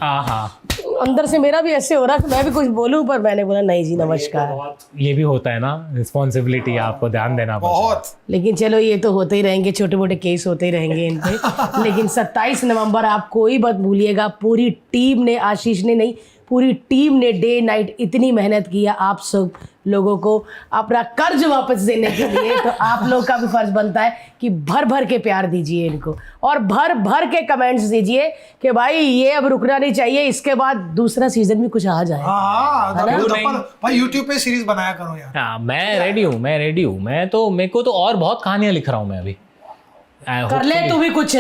S1: हाँ हाँ
S3: अंदर से मेरा भी ऐसे हो रहा कि मैं भी कुछ बोलूं, पर मैंने बोला नहीं जी नमस्कार।
S1: ये भी होता है ना, रिस्पॉन्सिबिलिटी, आपको ध्यान देना पड़ता है।
S2: बहुत।
S3: लेकिन चलो ये तो होते ही रहेंगे, छोटे मोटे केस होते ही रहेंगे इन पे। लेकिन 27 नवंबर आप कोई मत भूलिएगा, पूरी टीम ने, आशीष ने नहीं, पूरी टीम ने डे नाइट इतनी मेहनत किया आप सब लोगों को अपना कर्ज वापस देने के लिए। तो आप लोग का भी फर्ज बनता है कि भर भर के प्यार दीजिए इनको, और भर भर के कमेंट्स दीजिए कि भाई ये अब रुकना नहीं चाहिए, इसके बाद दूसरा सीजन भी कुछ आ जाए।
S2: हाँ भाई यूट्यूब पे सीरीज बनाया करो यार।
S1: हाँ मैं रेडी हूँ, मैं रेडी हूँ। मैं तो, मेरे को तो और बहुत कहानियां लिख रहा हूँ मैं अभी।
S3: कर ले तू भी कुछ,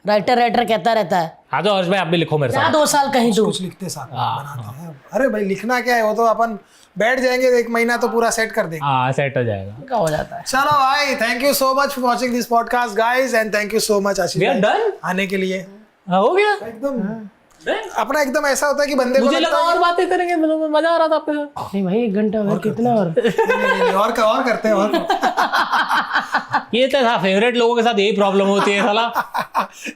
S3: राइटर कहता रहता है।
S1: हाँ तो हर्ष भाई आप भी लिखो मेरे साथ।
S3: 2 साल कहीं तू
S2: कुछ लिखते साथ बनाते हैं। अरे भाई लिखना क्या है, वो तो अपन बैठ जाएंगे 1 महीना तो पूरा सेट कर देंगे।
S1: हाँ सेट हो जाएगा।
S3: क्या हो जाता है।
S2: चलो भाई, thank you so much for watching this podcast guys, and thank you so much Ashish
S1: We are
S2: भाई
S1: done?
S2: आने के लिए।
S1: हो गया
S2: एकदम अपना एकदम ऐसा होता है कि बंदे को
S1: मुझे
S2: लगता
S1: लगा
S2: है
S1: और बातें करेंगे, मजा आ रहा था आपके साथ।
S3: नहीं भाई 1 घंटा और कितना और
S2: नहीं, और करते हैं और
S1: ये तो था, फेवरेट लोगों के साथ यही प्रॉब्लम होती है साला,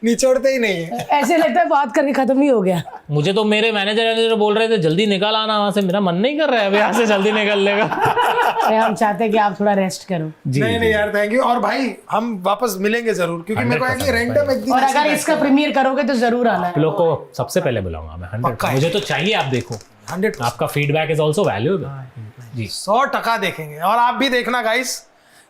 S2: निचोड़ते ही नहीं है।
S3: ऐसे लगता है बात करके खत्म ही हो गया।
S1: मुझे तो मेरे मैनेजर बोल रहे थे जल्दी निकल आना वहां से, मेरा मन नहीं कर रहा है अभी यहाँ से जल्दी निकलने का।
S3: अरे हम चाहते हैं कि आप थोड़ा रेस्ट करो।
S2: नहीं यार थैंक यू, और भाई हम वापस मिलेंगे जरूर, क्योंकि मेरे को है कि रैंडम एक दिन
S3: और अगर इसका प्रीमियर करोगे तो जरूर आना है।
S1: आप लोग को सबसे पहले बुलाऊंगा मैं 100। मुझे तो चाहिए आप देखो,
S2: 100
S1: आपका फीडबैक इज ऑल्सो वैल्यूएबल जी।
S2: 100% देखेंगे, और आप भी देखना guys.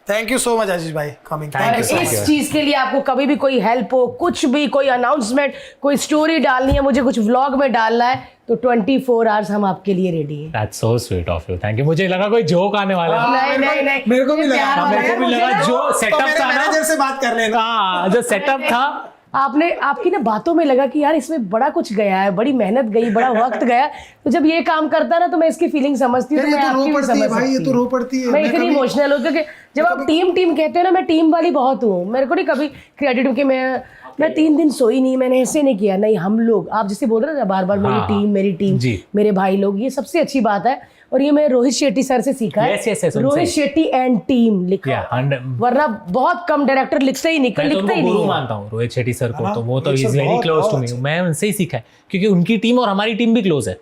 S2: Thank you so much Ashish भाई coming.
S1: Thank you so much.
S3: इस चीज के लिए आपको कभी भी कोई हेल्प हो, कुछ भी, कोई अनाउंसमेंट, कोई स्टोरी डालनी है, मुझे कुछ व्लॉग में डालना है, तो 24 आवर्स हम आपके लिए रेडी हैं।
S1: That's so sweet of you, thank you. मुझे लगा कोई जोक आने वाला है।
S3: नहीं
S2: मेरे को भी लगा,
S3: प्यार वाला
S1: मेरे को
S3: है,
S1: भी
S3: मुझे
S1: लगा
S3: ना-
S1: जो
S2: तो
S1: सेटअप
S2: मेरे
S1: था ना,
S2: मैनेजर से बात कर लेना।
S1: हाँ जो सेटअप था,
S3: आपने, आपकी ना बातों में लगा कि यार इसमें बड़ा कुछ गया है, बड़ी मेहनत गई, बड़ा वक्त गया। तो जब ये काम करता है ना तो मैं इसकी फीलिंग समझती हूँ, तो
S2: ये
S3: मैं
S2: तो
S3: आपकी
S2: रो
S3: भी
S2: पड़ती है
S3: समझ
S2: भाई, ये
S3: सकती
S2: तो
S3: हूँ।
S2: रो पड़ती है।
S3: मैं इतनी इमोशनल हूँ क्योंकि जब आप टीम कहते हो ना, मैं टीम वाली बहुत हूँ। मेरे को नहीं कभी क्रेडिट कि मैं 3 दिन सोई नहीं, मैंने ऐसे नहीं किया। नहीं, हम लोग, आप जैसे बोल रहे हो बार बार मेरी टीम
S1: जी।
S3: मेरे भाई लोग, ये सबसे अच्छी बात है। और ये मैं रोहित शेट्टी सर से सीखा है।
S1: Yes, उनसे।
S3: रोहित शेट्टी एंड टीम लिखा,
S1: Yeah, 100
S3: वरना बहुत कम डायरेक्टर लिखते ही
S1: मैं तो
S3: लिखते
S1: उनको
S3: ही
S1: गुरु
S3: नहीं है।
S1: मानता हूँ रोहित शेट्टी सर को, तो वो तो
S2: रोहित
S1: इज
S2: सर
S1: वेरी
S2: बहुत-
S1: क्लोज टू
S2: बहुत
S1: मी। मैं उनसे ही सीखा है क्योंकि उनकी टीम और हमारी टीम भी क्लोज है,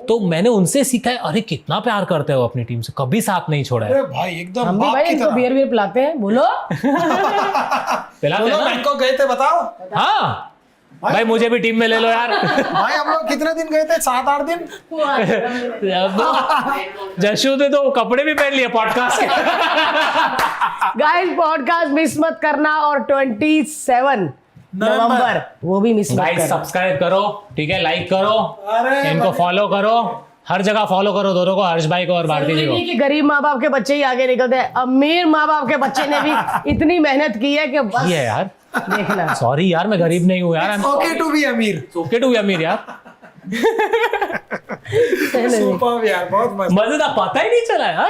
S1: तो मैंने उनसे सीखा है। अरे कितना प्यार करते हो अपनी टीम से, कभी साथ नहीं छोड़ा है।
S2: अरे भाई एकदम
S3: हम भी
S2: बाप
S3: भाई
S2: की
S3: इनको
S2: तरह।
S3: बियर पिलाते हैं। बोलो
S1: पिलाते
S2: बोलो,
S1: हैं ना?
S2: बैंकॉक गए थे बताओ।
S1: हाँ भाई मुझे भी टीम में ले लो यार।
S2: भाई हम लोग कितने दिन गए थे, 7-8 दिन।
S1: जशु ने तो कपड़े भी पहन लिए पॉडकास्ट के।
S3: गाइस पॉडकास्ट मिस मत करना, और 27 नवंबर वो भी मिस मत
S1: गाइस
S3: करना।
S1: सब्सक्राइब करो, ठीक है, लाइक करो,
S2: अरे
S1: इनको फॉलो करो, हर जगह फॉलो करो दोनों को, हर्ष भाई को और भारती जी को।
S3: कि गरीब माँ बाप के बच्चे ही आगे निकलते हैं, अमीर माँ बाप के बच्चे ने भी इतनी मेहनत की है कि बस
S1: ये है यार,
S3: देखना।
S1: सॉरी यार मैं गरीब नहीं हूँ यार,
S2: ओके टू बी अमीर।
S1: ओके टू बी अमीर यार।
S2: सुपर यार, बहुत मस्त।
S1: मजेदार, पता ही नहीं चला यार।